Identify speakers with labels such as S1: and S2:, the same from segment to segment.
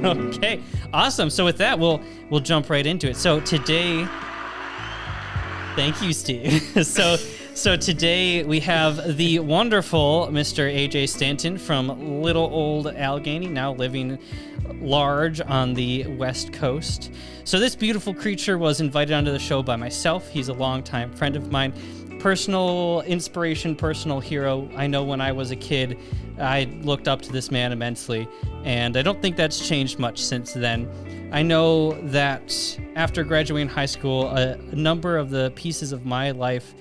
S1: Okay, awesome. So with that, we'll jump right into it. So today, thank you, Steve. So today we have the wonderful Mr. AJ Stanton from little old Allegheny, now living large on the West Coast. So this beautiful creature was invited onto the show by myself. He's a longtime friend of mine, personal inspiration, personal hero. I know when I was a kid, I looked up to this man immensely, and I don't think that's changed much since then. I know that after graduating high school, a number of the pieces of my life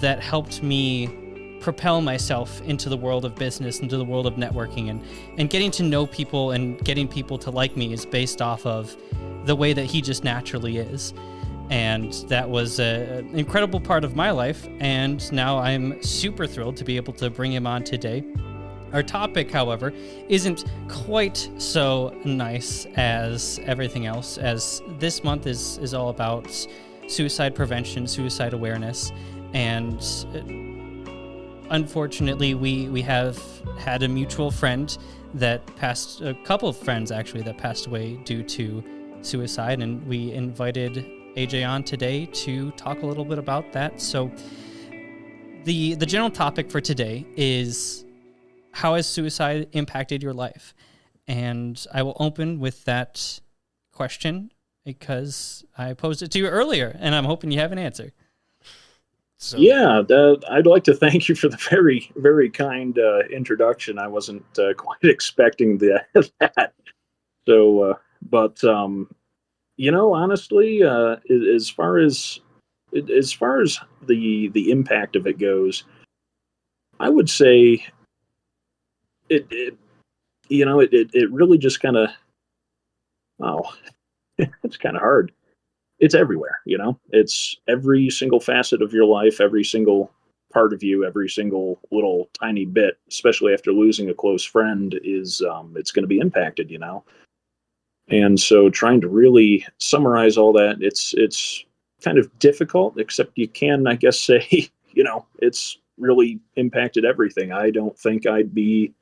S1: that helped me propel myself into the world of business, into the world of networking, and getting to know people and getting people to like me is based off of the way that he just naturally is. And that was an incredible part of my life, and now I'm super thrilled to be able to bring him on today. Our topic, however, isn't quite so nice as everything else, as this month is all about suicide prevention, suicide awareness, and unfortunately, we have had a mutual friend that passed, a couple of friends actually, that passed away due to suicide, and we invited AJ on today to talk a little bit about that. So the general topic for today is, how has suicide impacted your life? And I will open with that question because I posed it to you earlier, and I'm hoping you have an answer.
S2: So,
S3: Yeah, I'd like to thank you for the very, very kind introduction. I wasn't quite expecting that. So, but honestly, as far as the impact of it goes, I would say it really just kind of, oh, it's kind of hard. It's everywhere, it's every single facet of your life, every single part of you, every single little tiny bit, especially after losing a close friend, is it's going to be impacted, and so trying to really summarize all that, it's kind of difficult, except you can, I guess, say, it's really impacted everything. I don't think I'd be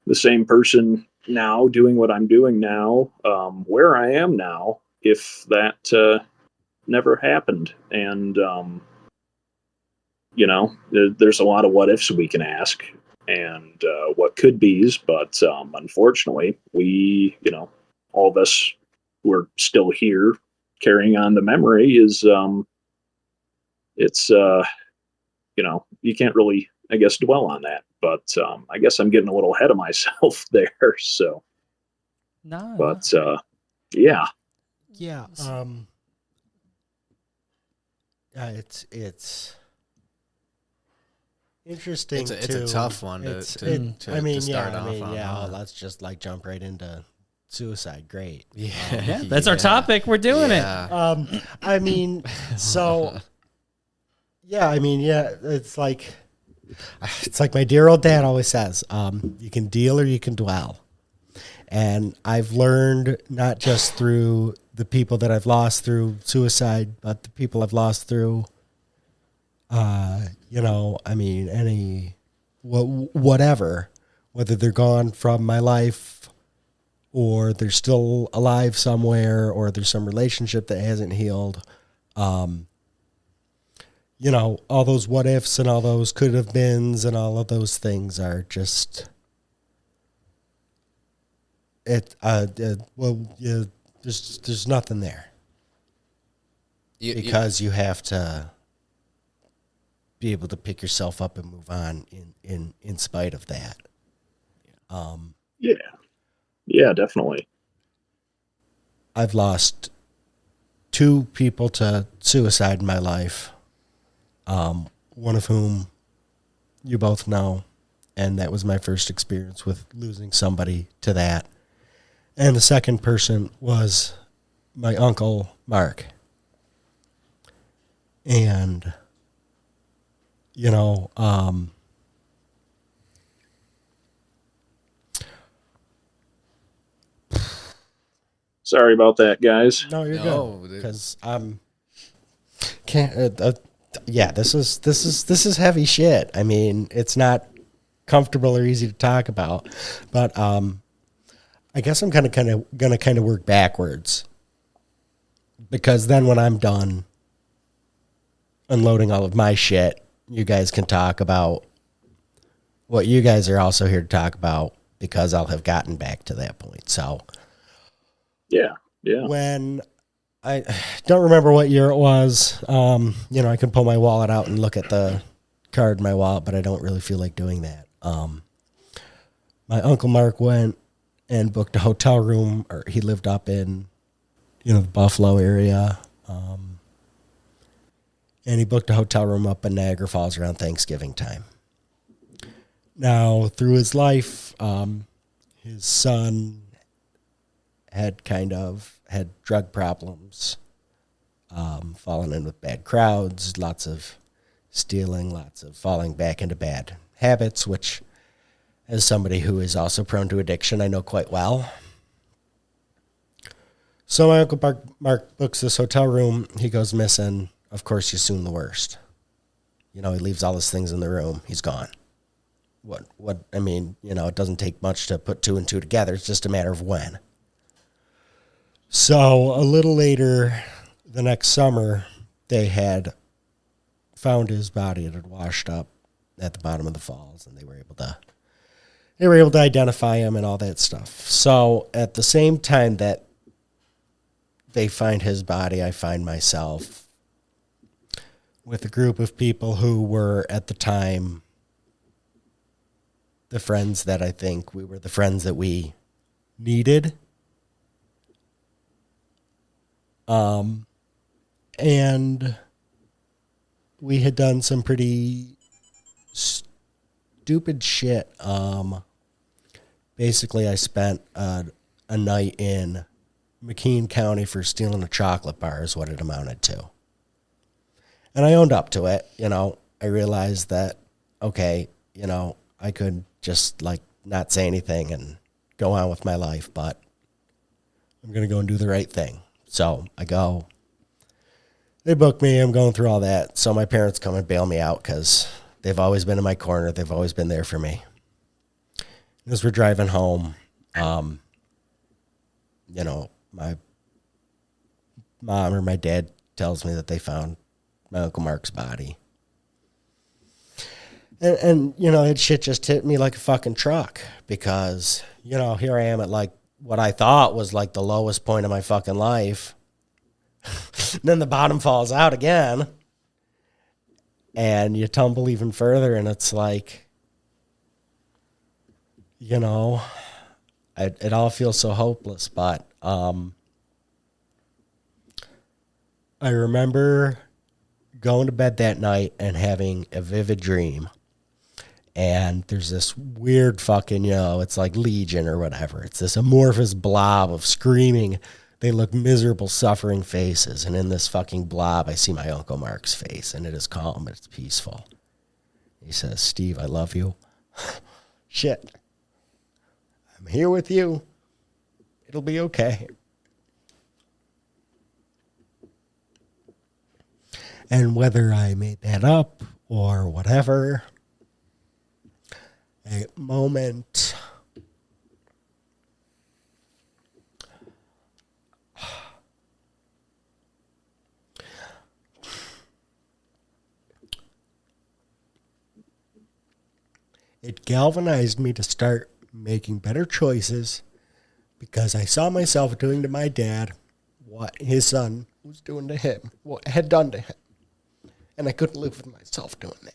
S3: the same person now doing what I'm doing now, where I am now, if that never happened. And there's a lot of what ifs we can ask, and what could be's, but unfortunately, we, all of us who are still here carrying on the memory, is it's you can't really, I guess, dwell on that. But I guess I'm getting a little ahead of myself there. So,
S1: No,
S3: but yeah.
S2: yeah. It's interesting.
S4: It's a tough one to start off on.
S2: Yeah. Let's just jump right into suicide. Great.
S1: Yeah, that's our topic. We're doing it.
S2: So. Yeah, it's like my dear old dad always says, you can deal or you can dwell. And I've learned, not just through the people that I've lost through suicide, but the people I've lost through, whatever, whether they're gone from my life or they're still alive somewhere, or there's some relationship that hasn't healed. All those what ifs and all those could have beens and all of those things are just there's nothing there, because you have to be able to pick yourself up and move on in spite of that.
S3: Yeah, definitely.
S2: I've lost 2 people to suicide in my life. One of whom you both know, and that was my first experience with losing somebody to that. And the second person was my uncle, Mark. And,
S3: sorry about that, guys.
S2: No, you're good. Because this is heavy shit. I mean, it's not comfortable or easy to talk about, but I guess I'm gonna work backwards, because then when I'm done unloading all of my shit, you guys can talk about what you guys are also here to talk about, because I'll have gotten back to that point. So
S3: yeah.
S2: When I don't remember what year it was, I can pull my wallet out and look at the card in my wallet, but I don't really feel like doing that. My Uncle Mark went and booked a hotel room, or he lived up in, the Buffalo area. And he booked a hotel room up in Niagara Falls around Thanksgiving time. Now, through his life, his son had had drug problems, fallen in with bad crowds, lots of stealing, lots of falling back into bad habits, which, as somebody who is also prone to addiction, I know quite well. So my Uncle Mark books this hotel room. He goes missing. Of course, you assume the worst. He leaves all his things in the room. He's gone. It doesn't take much to put two and two together. It's just a matter of when. So a little later, the next summer, they had found his body. It had washed up at the bottom of the falls, and they were able to identify him and all that stuff. So at the same time that they find his body, I find myself with a group of people who were at the time the friends that I think we were the friends that we needed. And we had done some pretty stupid shit. Basically, I spent a night in McKean County for stealing a chocolate bar is what it amounted to. And I owned up to it. I realized that, okay, I could just not say anything and go on with my life, but I'm going to go and do the right thing. So I go. They book me. I'm going through all that. So my parents come and bail me out because they've always been in my corner. They've always been there for me. As we're driving home, my mom or my dad tells me that they found my Uncle Mark's body. And that shit just hit me like a fucking truck, because, here I am at what I thought was the lowest point of my fucking life. And then the bottom falls out again, and you tumble even further, and it's it all feels so hopeless. But I remember going to bed that night and having a vivid dream. And there's this weird fucking, it's like Legion or whatever. It's this amorphous blob of screaming. They look miserable, suffering faces. And in this fucking blob, I see my Uncle Mark's face. And it is calm. It's peaceful. He says, "Steve, I love you." Shit. I'm here with you. It'll be okay. And whether I made that up or whatever, a moment it galvanized me to start making better choices, because I saw myself doing to my dad what his son was doing to him, what had done to him. And I couldn't live with myself doing that.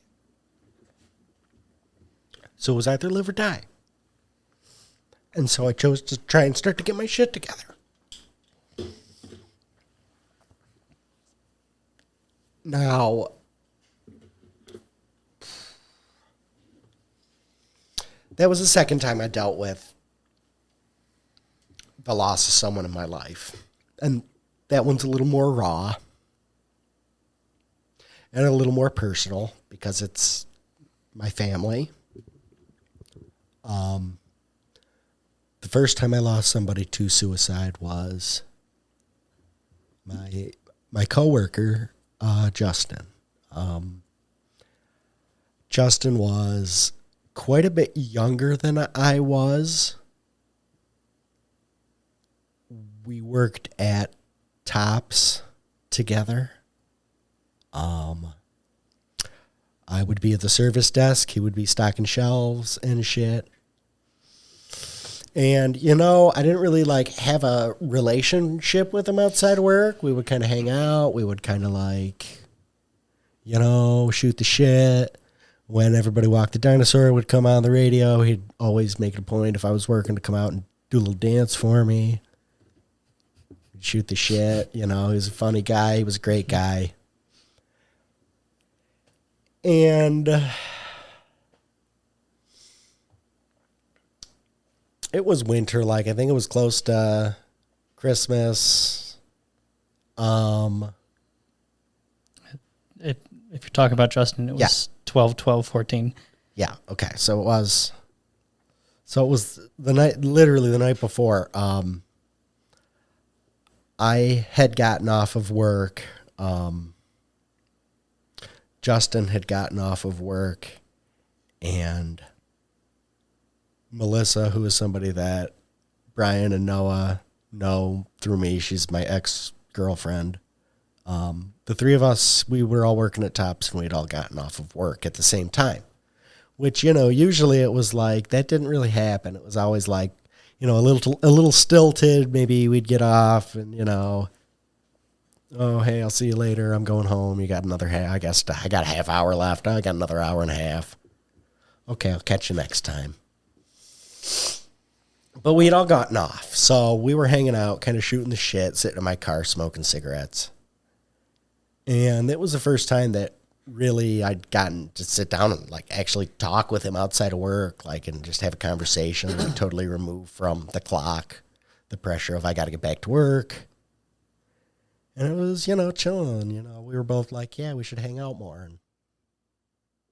S2: So it was either live or die. And so I chose to try and start to get my shit together. Now, that was the second time I dealt with the loss of someone in my life. And that one's a little more raw and a little more personal, because it's my family. The first time I lost somebody to suicide was my coworker, Justin. Justin was quite a bit younger than I was, we worked at Tops together. I would be at the service desk. He would be stocking shelves and shit. And, you know, I didn't really, like, have a relationship with him outside of work. We would kind of hang out. We would kind of, like, you know, shoot the shit. When Everybody Walked the Dinosaur would come on the radio, he'd always make it a point, if I was working, to come out and do a little dance for me. We'd shoot the shit. You know, he was a funny guy. He was a great guy. And it was winter, like, I think it was close to Christmas.
S1: If you're talking about Justin, it was 12/12/14.
S2: Yeah, okay. So it was the night, literally the night before. I had gotten off of work. Justin had gotten off of work, and Melissa, who is somebody that Brian and Noah know through me, she's my ex-girlfriend. The three of us, we were all working at Tops, and we'd all gotten off of work at the same time, which, you know, usually it was like, that didn't really happen. It was always like, you know, a little stilted. Maybe we'd get off and, you know, oh, hey, I'll see you later. I'm going home. You got another half. I guess I got a half hour left. I got another hour and a half. Okay, I'll catch you next time. But we'd all gotten off. So we were hanging out, kind of shooting the shit, sitting in my car, smoking cigarettes. And it was the first time that really I'd gotten to sit down and, like, actually talk with him outside of work, like, and just have a conversation, like, totally removed from the clock, the pressure of I got to get back to work. And it was, you know, chilling, you know. We were both like, yeah, we should hang out more. And,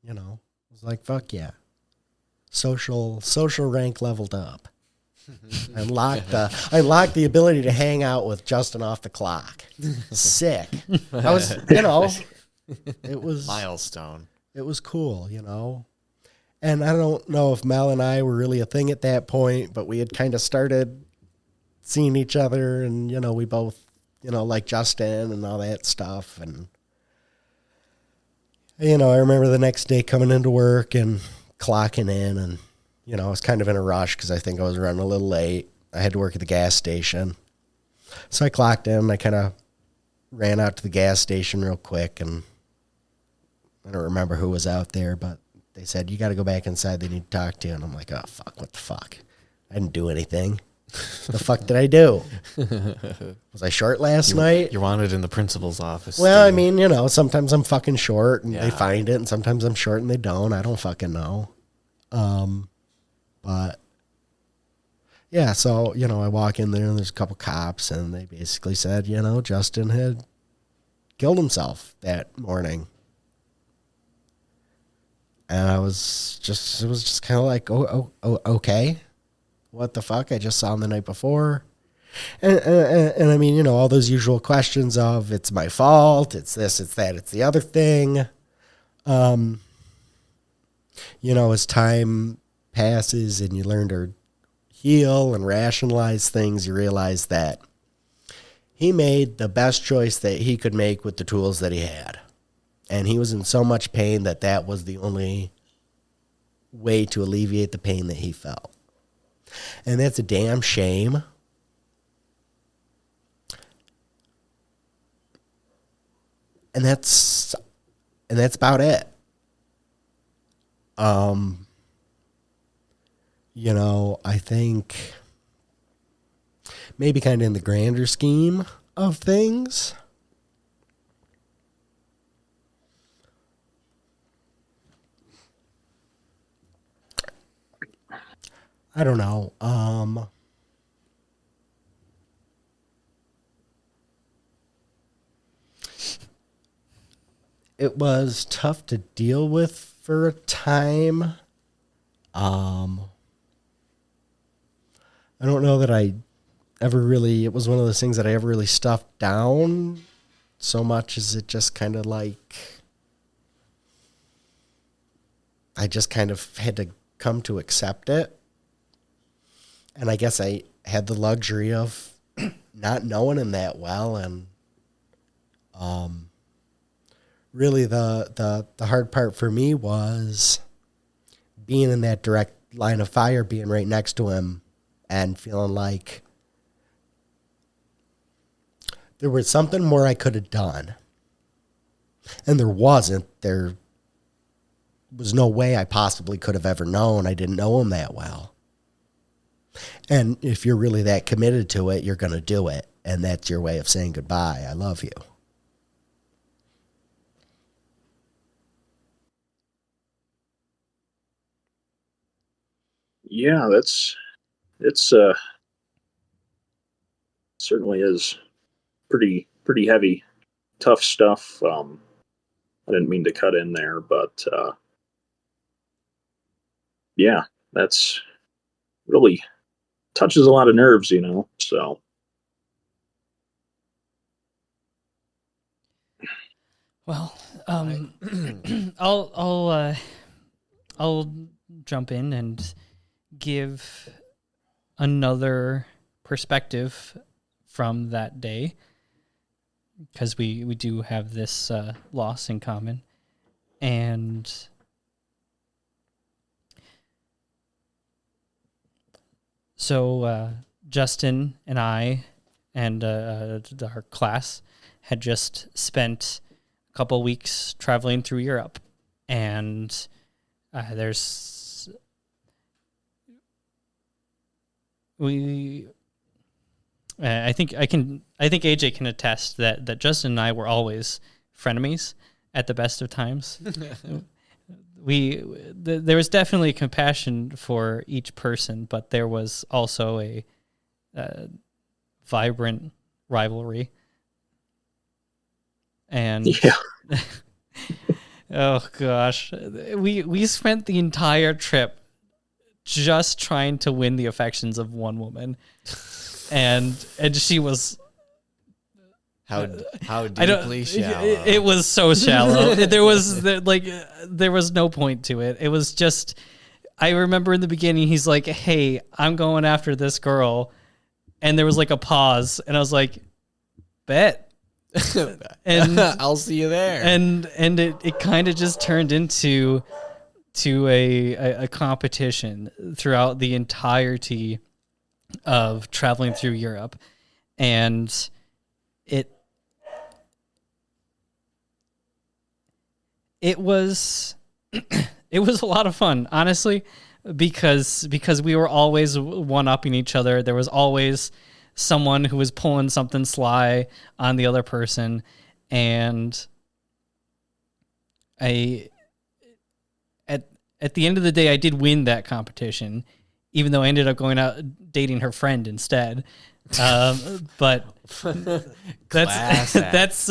S2: you know, it was like, fuck yeah. Social rank leveled up. I unlocked the ability to hang out with Justin off the clock. Sick. I was, you know, it was
S4: milestone.
S2: It was cool, you know. And I don't know if Mel and I were really a thing at that point, but we had kind of started seeing each other, and, you know, we both, you know, like Justin and all that stuff. And, you know, I remember the next day coming into work and clocking in, and, you know, I was kind of in a rush because I think I was running a little late. I had to work at the gas station. So I clocked in. I kind of ran out to the gas station real quick, and I don't remember who was out there, but they said, you got to go back inside. They need to talk to you. And I'm like, oh, fuck, what the fuck? I didn't do anything. The fuck did I do? Was I short last night?
S4: You're wanted in the principal's office.
S2: Well, I mean, you know, sometimes I'm fucking short and they find it, and sometimes I'm short and they don't. I don't fucking know. But yeah, so, you know, I walk in there and there's a couple cops, and they basically said, you know, Justin had killed himself that morning. And it was just kind of like, oh, okay. What the fuck? I just saw him the night before. And I mean, you know, all those usual questions of, it's my fault, it's this, it's that, it's the other thing. You know, as time passes and you learn to heal and rationalize things, you realize that he made the best choice that he could make with the tools that he had. And he was in so much pain that that was the only way to alleviate the pain that he felt. And that's a damn shame. And that's about it. You know, I think maybe kind of in the grander scheme of things, I don't know. It was tough to deal with for a time. I don't know that I ever really, it was one of those things that I ever really stuffed down so much as it just kind of like, I just kind of had to come to accept it. And I guess I had the luxury of not knowing him that well, and really the hard part for me was being in that direct line of fire, being right next to him, and feeling like there was something more I could have done. And there wasn't. There was no way I possibly could have ever known. I didn't know him that well. And if you're really that committed to it, you're going to do it. And that's your way of saying goodbye. I love you.
S3: Yeah, it's certainly is pretty heavy, tough stuff. I didn't mean to cut in there, but yeah, that's really touches a lot of nerves, So
S1: Well, I'll jump in and give another perspective from that day, because we do have this loss in common. And so Justin and I and our class had just spent a couple weeks traveling through Europe, and I think AJ can attest that Justin and I were always frenemies at the best of times. There was definitely compassion for each person, but there was also a vibrant rivalry. And
S3: yeah,
S1: oh gosh, we spent the entire trip just trying to win the affections of one woman, and she was
S4: how deeply shallow.
S1: It was so shallow. There was no point to it. It was just, I remember in the beginning he's like, "Hey, I'm going after this girl," and there was like a pause, and I was like, "Bet." And
S4: I'll see you there.
S1: And it kind of just turned into a competition throughout the entirety of traveling through Europe, and it was it was a lot of fun, honestly, because we were always one-upping each other. There was always someone who was pulling something sly on the other person, and at the end of the day, I did win that competition, even though I ended up going out dating her friend instead. But
S4: Class act.
S1: that's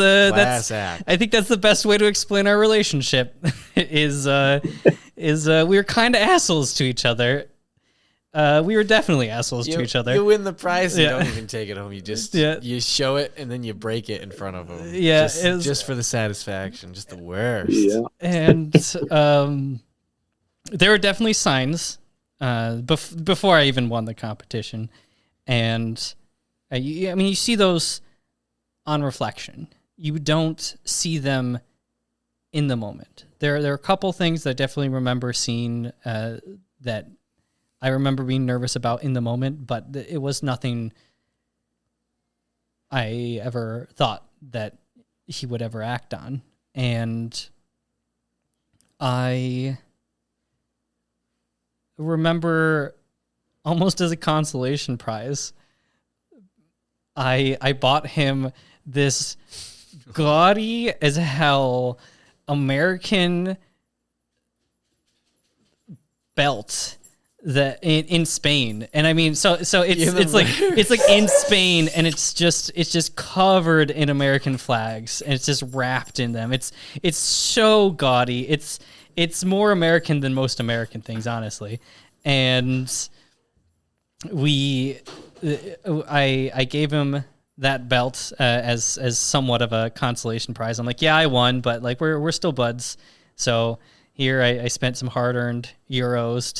S4: act.
S1: I think that's the best way to explain our relationship. is we were kind of assholes to each other. We were definitely assholes to each other.
S4: You win the prize, you
S1: Yeah.
S4: don't even take it home. You just you show it and then you break it in front of them.
S1: Yeah,
S4: just for the satisfaction. Just the worst.
S3: yeah.
S1: And there were definitely signs before I even won the competition, and you see those on reflection. You don't see them in the moment. There are a couple things that I definitely remember seeing that I remember being nervous about in the moment, but it was nothing I ever thought that he would ever act on. And I remember, almost as a consolation prize, I bought him this gaudy as hell American belt that in Spain. And I mean, so it's like in Spain, and it's just covered in American flags, and it's just wrapped in them. It's so gaudy. It's more American than most American things, honestly. And I gave him that belt as somewhat of a consolation prize. I'm like, yeah, I won, but like we're still buds. So here I spent some hard-earned euros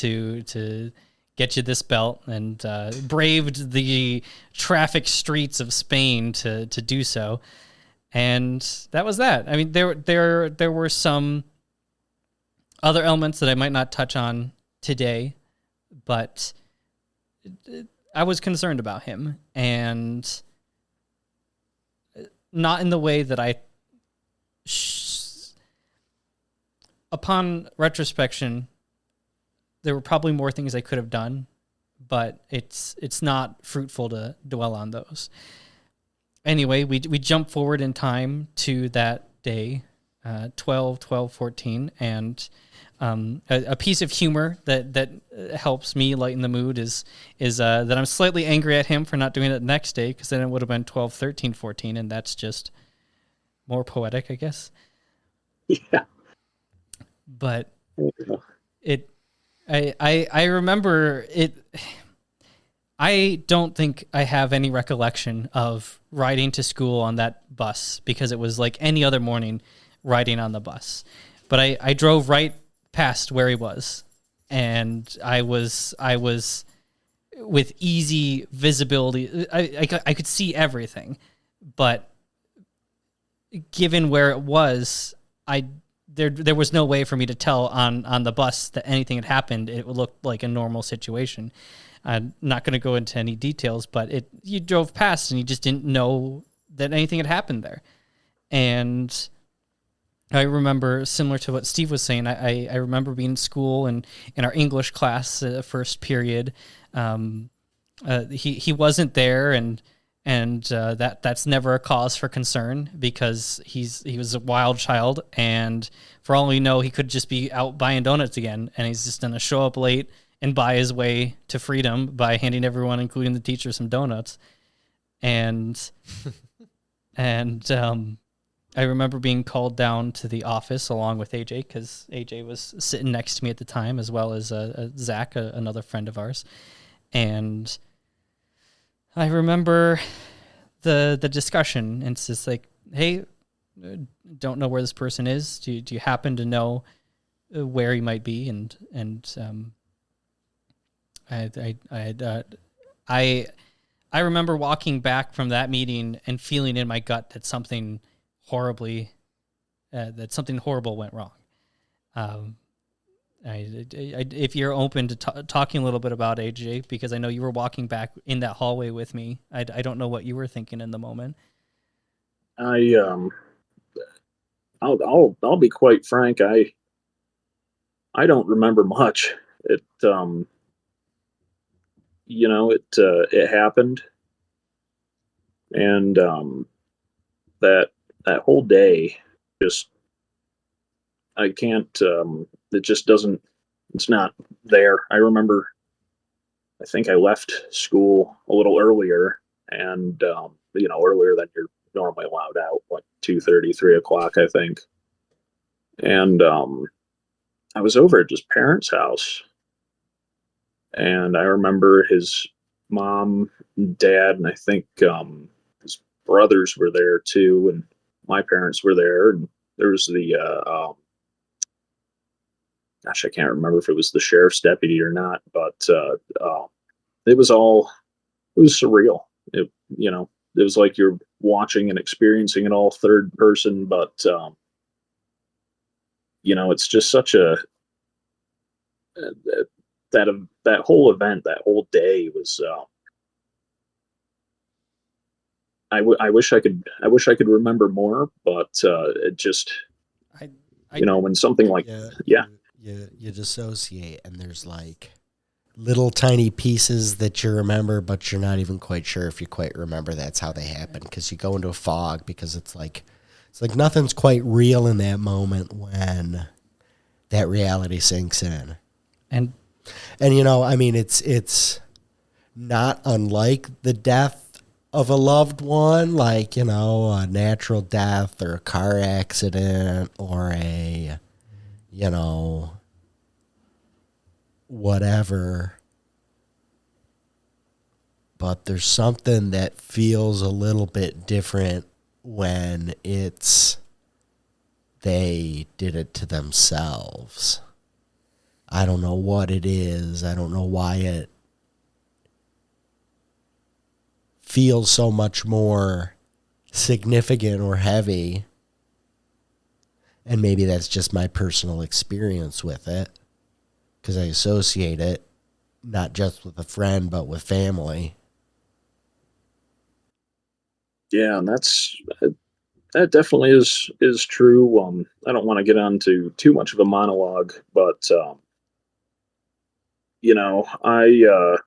S1: to get you this belt, and braved the traffic streets of Spain to do so. And that was that. I mean, there were some other elements that I might not touch on today, but I was concerned about him, and not in the way that I, upon retrospection, there were probably more things I could have done, but it's not fruitful to dwell on those. Anyway, we jump forward in time to that day, 12/12/14, and a piece of humor that helps me lighten the mood is that I'm slightly angry at him for not doing it the next day, because then it would have been 12/13/14, and that's just more poetic, I guess.
S3: Yeah.
S1: But I remember it. I don't think I have any recollection of riding to school on that bus, because it was like any other morning riding on the bus. But I drove right past where he was, and I was with easy visibility. I could see everything, but given where it was, there was no way for me to tell on the bus that anything had happened. It looked like a normal situation. I'm not going to go into any details, but you drove past and you just didn't know that anything had happened there. And I remember, similar to what Steve was saying, I remember being in school and in our English class, first period, he wasn't there, and that's never a cause for concern, because he was a wild child, and for all we know, he could just be out buying donuts again, and he's just going to show up late and buy his way to freedom by handing everyone, including the teacher, some donuts. And I remember being called down to the office along with AJ, because AJ was sitting next to me at the time, as well as Zach, another friend of ours. And I remember the discussion, and it's just like, hey, don't know where this person is. Do you happen to know where he might be? And I remember walking back from that meeting and feeling in my gut that something horrible went wrong. If you're open to talking a little bit about AJ, because I know you were walking back in that hallway with me, I don't know what you were thinking in the moment.
S3: I'll be quite frank. I don't remember much. It happened, and that whole day, just, I can't. It just doesn't. It's not there. I remember, I think I left school a little earlier, and earlier than you're normally allowed out, like 2:30, 3 o'clock, I think. And I was over at his parents' house, and I remember his mom, dad, and I think his brothers were there too, and my parents were there, and there was the gosh, I can't remember if it was the sheriff's deputy or not, but it was surreal. It was like you're watching and experiencing it all third person, but it's just such a that whole event, that whole day was. I wish I could remember more, but it just, when something like
S2: you dissociate, and there's like little tiny pieces that you remember, but you're not even quite sure if you quite remember that's how they happen, because you go into a fog, because it's like nothing's quite real in that moment when that reality sinks in.
S1: And
S2: it's not unlike the death of a loved one, like, a natural death or a car accident or a, whatever. But there's something that feels a little bit different when they did it to themselves. I don't know what it is. I don't know why it feels so much more significant or heavy. And maybe that's just my personal experience with it, because I associate it not just with a friend, but with family.
S3: Yeah, and that definitely is true. I don't want to get onto too much of a monologue, but I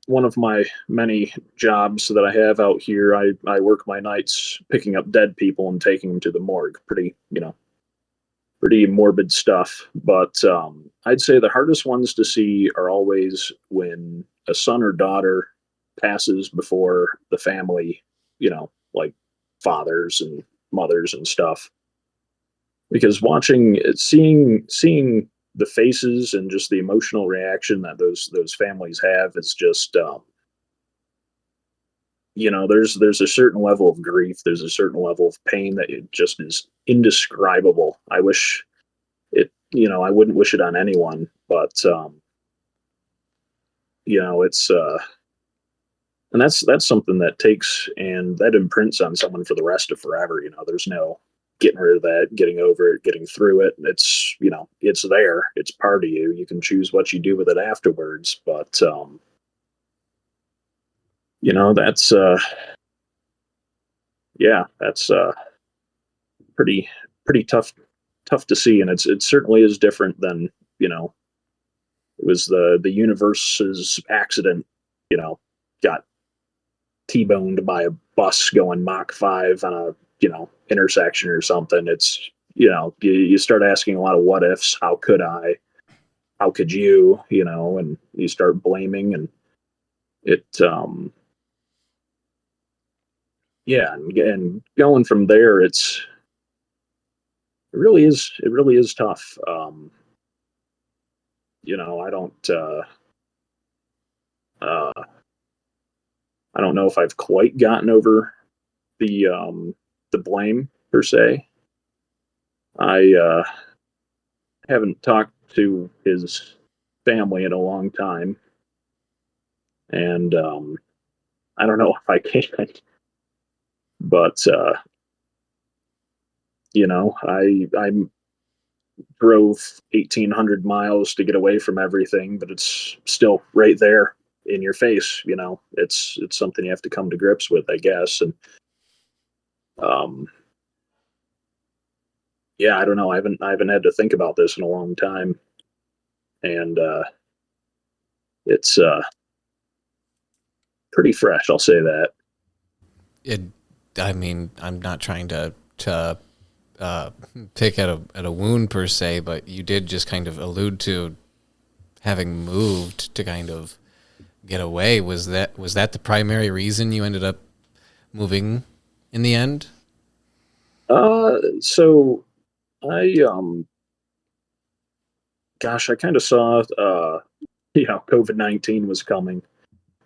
S3: one of my many jobs that I have out here, I work my nights picking up dead people and taking them to the morgue. Pretty morbid stuff. But I'd say the hardest ones to see are always when a son or daughter passes before the family, like fathers and mothers and stuff. Because seeing the faces and just the emotional reaction that those families have is just there's a certain level of grief, there's a certain level of pain that it just is indescribable. I wish I wouldn't wish it on anyone, but it's and that's something that takes and that imprints on someone for the rest of forever. There's no getting rid of that, getting over it, getting through it. It's there, it's part of you. You can choose what you do with it afterwards, but that's that's pretty pretty tough to see, and it certainly is different than it was the universe's accident. Got T-boned by a bus going Mach 5 on a intersection or something. It's you start asking a lot of what ifs. How could I? How could you? And you start blaming, and it and going from there, it really is tough. I uh, I don't know if I've quite gotten over the blame per se. I haven't talked to his family in a long time, and I don't know if I can. But I drove 1,800 miles to get away from everything, but it's still right there in your face. It's something you have to come to grips with, I guess. And um, yeah, I don't know. I haven't had to think about this in a long time, and it's pretty fresh. I'll say that.
S4: It, I mean, I'm not trying to pick at a wound per se, but you did just kind of allude to having moved to kind of get away. Was that the primary reason you ended up moving in the end?
S3: So I gosh, I kind of saw COVID-19 was coming.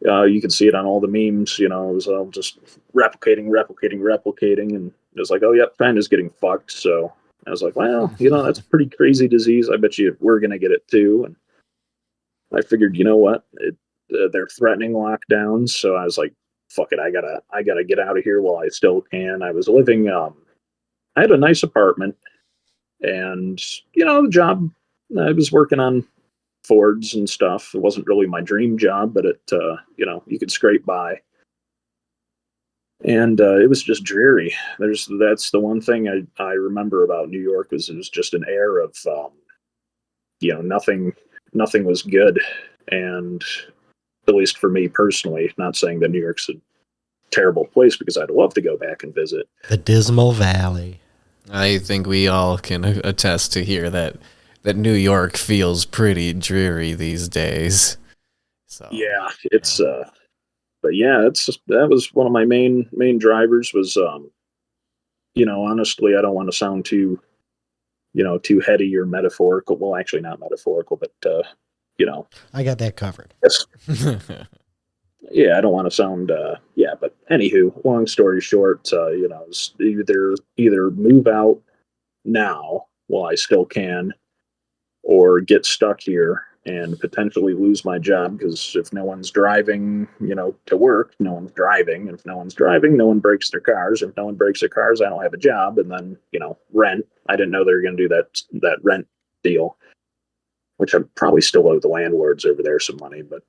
S3: You could see it on all the memes. It was all just replicating, and it was like, oh, yep, China's getting fucked. So I was like, well, that's a pretty crazy disease. I bet you we're gonna get it too. And I figured, you know what, they're threatening lockdowns, so I was like, fuck it, I gotta get out of here while I still can. I was living, I had a nice apartment, and the job I was working on Fords and stuff. It wasn't really my dream job, but you could scrape by. And it was just dreary. That's the one thing I remember about New York was it was just an air of nothing was good, and at least for me personally, not saying that New York's a terrible place because I'd love to go back and visit.
S2: The Dismal Valley.
S4: I think we all can attest to hear that New York feels pretty dreary these days. So
S3: Yeah, it's but yeah, that was one of my main drivers was honestly, I don't want to sound too heady or metaphorical. Well, actually not metaphorical, but
S2: I got that covered.
S3: yes. Yeah, I don't want to sound but anywho, long story short, it's either move out now while I still can, or get stuck here and potentially lose my job, because if no one's driving, to work, no one's driving. And if no one's driving, no one breaks their cars. If no one breaks their cars, I don't have a job. And then, rent. I didn't know they were going to do that rent deal, which I probably still owe the landlords over there some money, but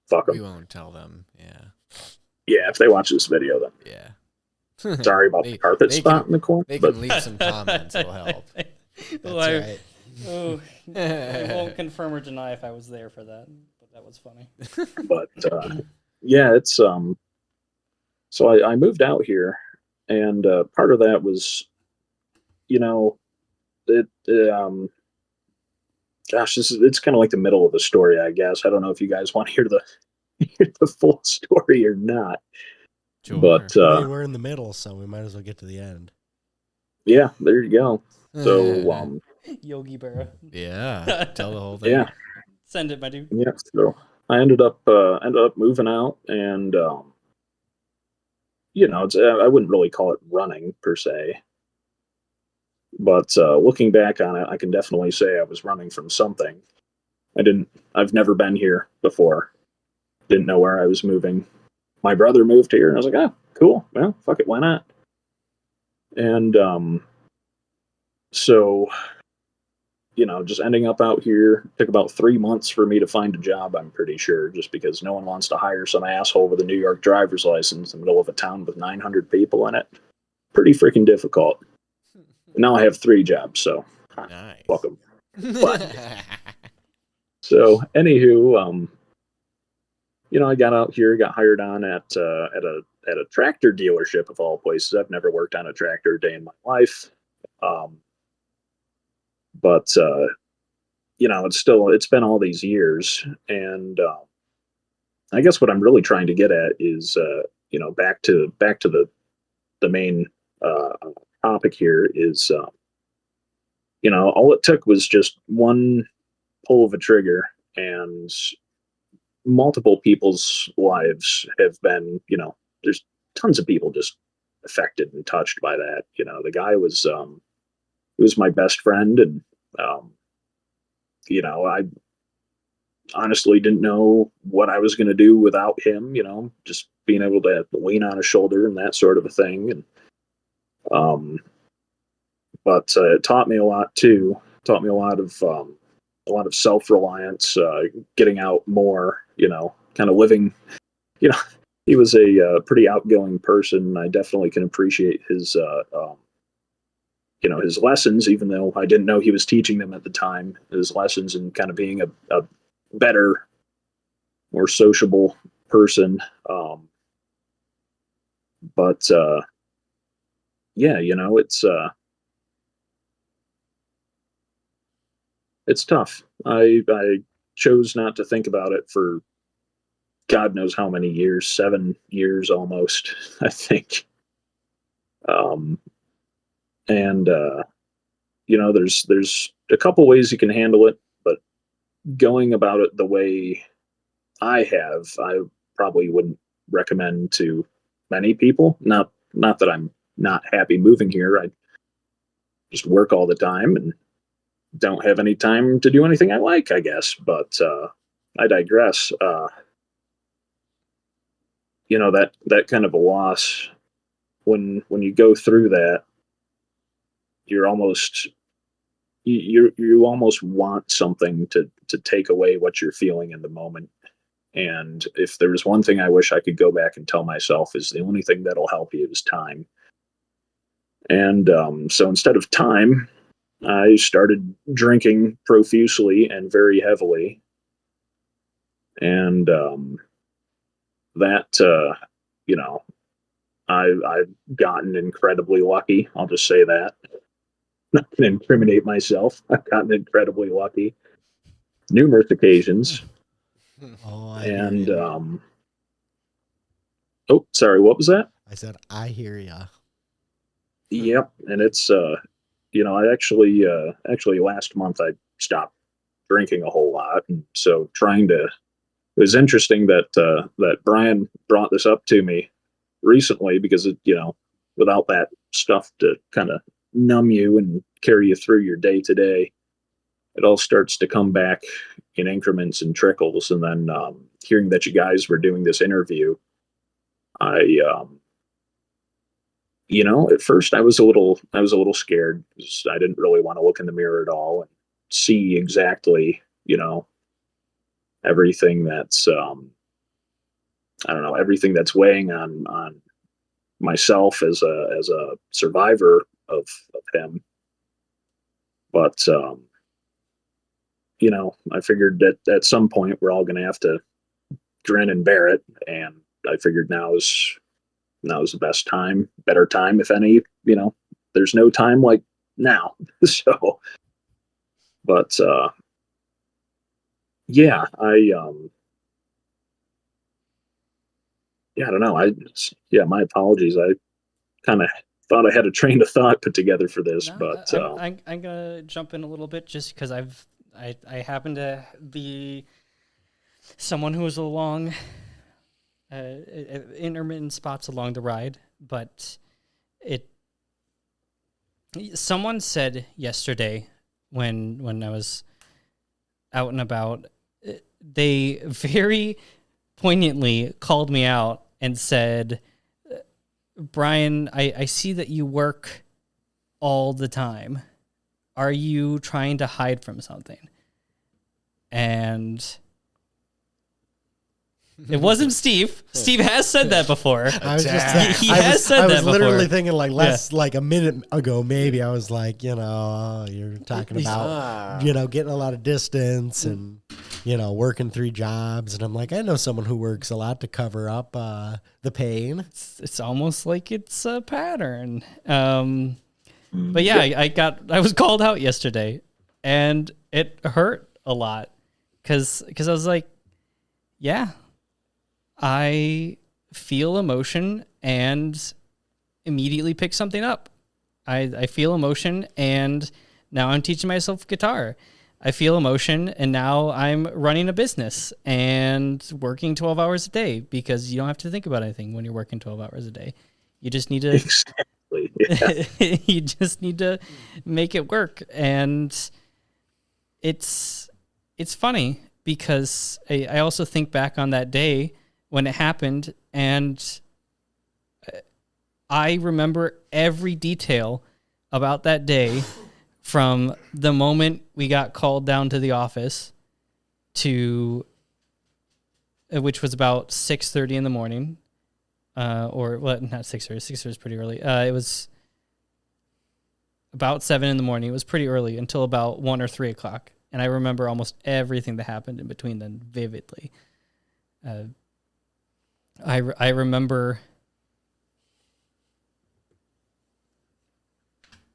S3: fuck them.
S4: We won't tell them. Yeah.
S3: Yeah, if they watch this video, then
S4: Yeah.
S3: sorry about the carpet spot in the corner.
S4: They can leave some comments. It'll help.
S2: That's right.
S1: Oh, I won't confirm or deny if I was there for that, but that was funny.
S3: But yeah, it's so I moved out here, and part of that was, gosh, it's kind of like the middle of the story, I guess. I don't know if you guys want to hear the full story or not.
S4: Sure.
S3: But
S2: I mean, we're in the middle, so we might as well get to the end.
S3: Yeah, there you go. So
S1: Yogi Berra.
S4: Yeah, tell the whole thing.
S3: Yeah,
S1: Send it, my dude.
S3: yeah. So I ended up moving out, and I wouldn't really call it running per se, but looking back on it, I can definitely say I was running from something. I've never been here before. Didn't know where I was moving. My brother moved here, and I was like, oh, cool. Well, fuck it, why not? And so, just ending up out here took about 3 months for me to find a job, I'm pretty sure, just because no one wants to hire some asshole with a New York driver's license in the middle of a town with 900 people in it. Pretty freaking difficult. Now I have 3 jobs, so
S4: Nice.
S3: welcome. So, anywho, I got out here, got hired on at a tractor dealership of all places. I've never worked on a tractor a day in my life. But it's been all these years, and I guess what I'm really trying to get at is back to the main topic here is all it took was just one pull of a trigger, and multiple people's lives have been, there's tons of people just affected and touched by that. The guy was he was my best friend, and I honestly didn't know what I was going to do without him, just being able to lean on a shoulder and that sort of a thing. And but it taught me a lot too. Taught me a lot of self-reliance, getting out more, kind of living, he was a pretty outgoing person. I definitely can appreciate his his lessons, even though I didn't know he was teaching them at the time, his lessons, and kind of being a better, more sociable person. But yeah, it's tough. I chose not to think about it for God knows how many years, 7 years almost, I think. And there's a couple ways you can handle it, but going about it the way I have, I probably wouldn't recommend to many people. Not that I'm not happy moving here. I just work all the time and don't have any time to do anything I like, I guess. But I digress. That kind of a loss, when you go through that, you're almost you almost want something to take away what you're feeling in the moment. And if there was one thing I wish I could go back and tell myself, is the only thing that'll help you is time. And so instead of time, I started drinking profusely and very heavily. And I've gotten incredibly lucky. I'll just say that. Not going to incriminate myself. I've gotten incredibly lucky numerous occasions.
S2: Oh, I
S3: And
S2: hear ya.
S3: oh, sorry, what was that?
S2: I said, I hear ya.
S3: Yep, and it's I actually last month I stopped drinking a whole lot, and so it was interesting that Brian brought this up to me recently, because without that stuff to kind of numb you and carry you through your day to day, it all starts to come back in increments and trickles. And then hearing that you guys were doing this interview, I, at first I was a little scared because I didn't really want to look in the mirror at all and see exactly, everything that's, I don't know, everything that's weighing on myself as a survivor of him. But I figured that at some point we're all going to have to grin and bear it, and I figured now is the best time, better time if any. There's no time like now. So, but yeah, I don't know. My apologies. I kind of thought I had a train of thought put together for this,
S1: No,
S3: but
S1: I'm gonna jump in a little bit just because I happen to be someone who was along intermittent spots along the ride, but someone said yesterday when I was out and about, they very poignantly called me out and said, Brian, I see that you work all the time. Are you trying to hide from something? And it wasn't Steve. Steve has said that before.
S2: I was just
S1: He has said that before.
S2: I was literally thinking like a minute ago, maybe I was like, you're talking about, getting a lot of distance and, working 3 jobs. And I'm like, I know someone who works a lot to cover up the pain.
S1: It's almost like it's a pattern. But yeah, I was called out yesterday and it hurt a lot because I was like, yeah, I feel emotion and immediately pick something up. I feel emotion and now I'm teaching myself guitar. I feel emotion and now I'm running a business and working 12 hours a day because you don't have to think about anything when you're working 12 hours a day. You just need to
S3: exactly. Yeah.
S1: you just need to make it work. And it's funny because I also think back on that day when it happened, and I remember every detail about that day from the moment we got called down to the office to, which was about 6:30 in the morning, not 6:30. 6:30 is pretty early. It was about 7 in the morning. It was pretty early until about 1 or 3 o'clock. And I remember almost everything that happened in between then vividly. I remember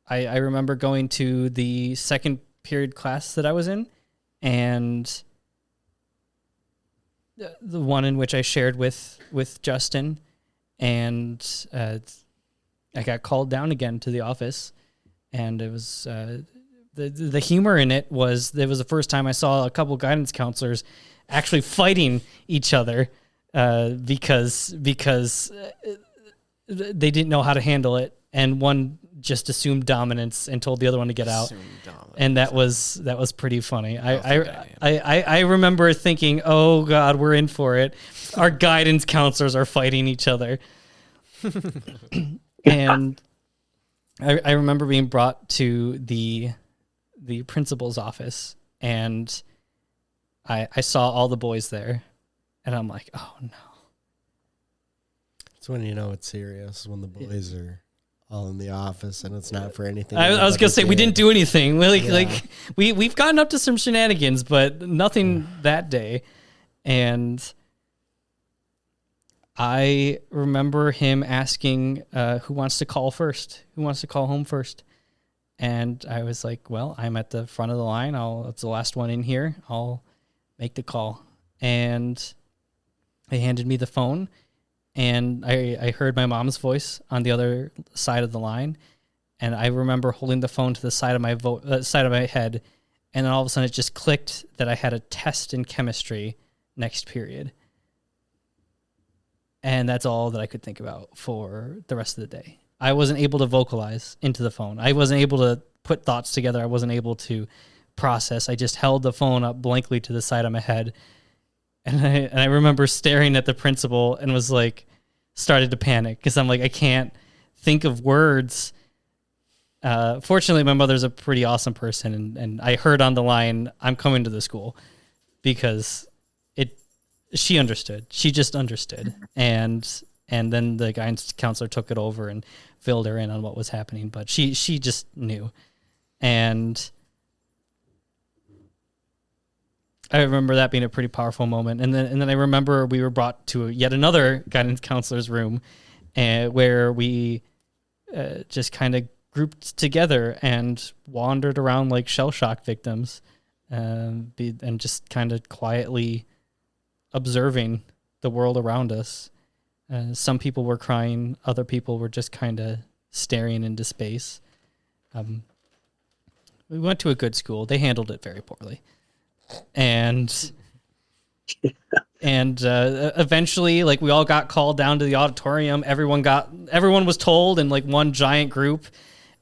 S1: I remember going to the second period class that I was in, and the one in which I shared with Justin, and I got called down again to the office, and it was the humor in it was the first time I saw a couple guidance counselors actually fighting each other because they didn't know how to handle it, and one just assumed dominance and told the other one to get out, and that was pretty funny. I remember thinking, oh God, we're in for it. Our guidance counselors are fighting each other. And I remember being brought to the principal's office, and I saw all the boys there, and I'm like, oh no.
S2: It's when you know it's serious, when the boys are all in the office and it's not for anything.
S1: I was gonna say we didn't do anything. We've gotten up to some shenanigans, but nothing that day. And I remember him asking, who wants to call first? Who wants to call home first? And I was like, well, I'm at the front of the line. It's the last one in here. I'll make the call. And they handed me the phone, and I heard my mom's voice on the other side of the line. And I remember holding the phone to the side of my side of my head, and then all of a sudden it just clicked that I had a test in chemistry next period. And that's all that I could think about for the rest of the day. I wasn't able to vocalize into the phone. I wasn't able to put thoughts together. I wasn't able to process. I just held the phone up blankly to the side of my head. And I remember staring at the principal and was like, started to panic because I'm like, I can't think of words. Fortunately, my mother's a pretty awesome person. And I heard on the line, I'm coming to the school, because she understood. She just understood. And then the guidance counselor took it over and filled her in on what was happening. But she just knew. And I remember that being a pretty powerful moment. And then I remember we were brought to yet another guidance counselor's room, where we just kind of grouped together and wandered around like shell shock victims, and just kind of quietly observing the world around us. Some people were crying, other people were just kind of staring into space. We went to a good school. They handled it very poorly. And eventually, like, we all got called down to the auditorium. Everyone was told in like one giant group.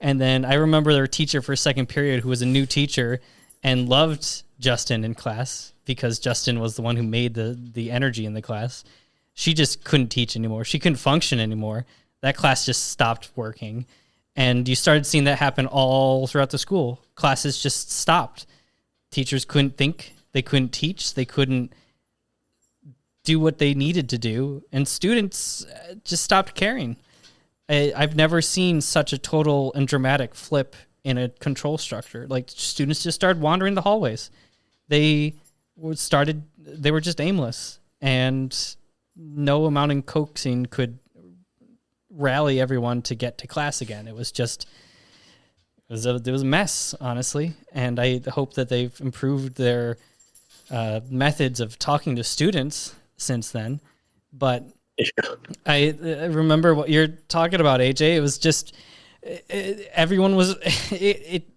S1: And then I remember their teacher for second period, who was a new teacher and loved Justin in class because Justin was the one who made the energy in the class. She just couldn't teach anymore. She couldn't function anymore. That class just stopped working. And you started seeing that happen all throughout the school. Classes just stopped. Teachers couldn't think. They couldn't teach. They couldn't do what they needed to do. And students just stopped caring. I've never seen such a total and dramatic flip in a control structure. Like, students just started wandering the hallways. They were just aimless. And no amount of coaxing could rally everyone to get to class again. It was a mess, honestly. And I hope that they've improved their methods of talking to students since then. But I remember what you're talking about, AJ. It was just, everyone was,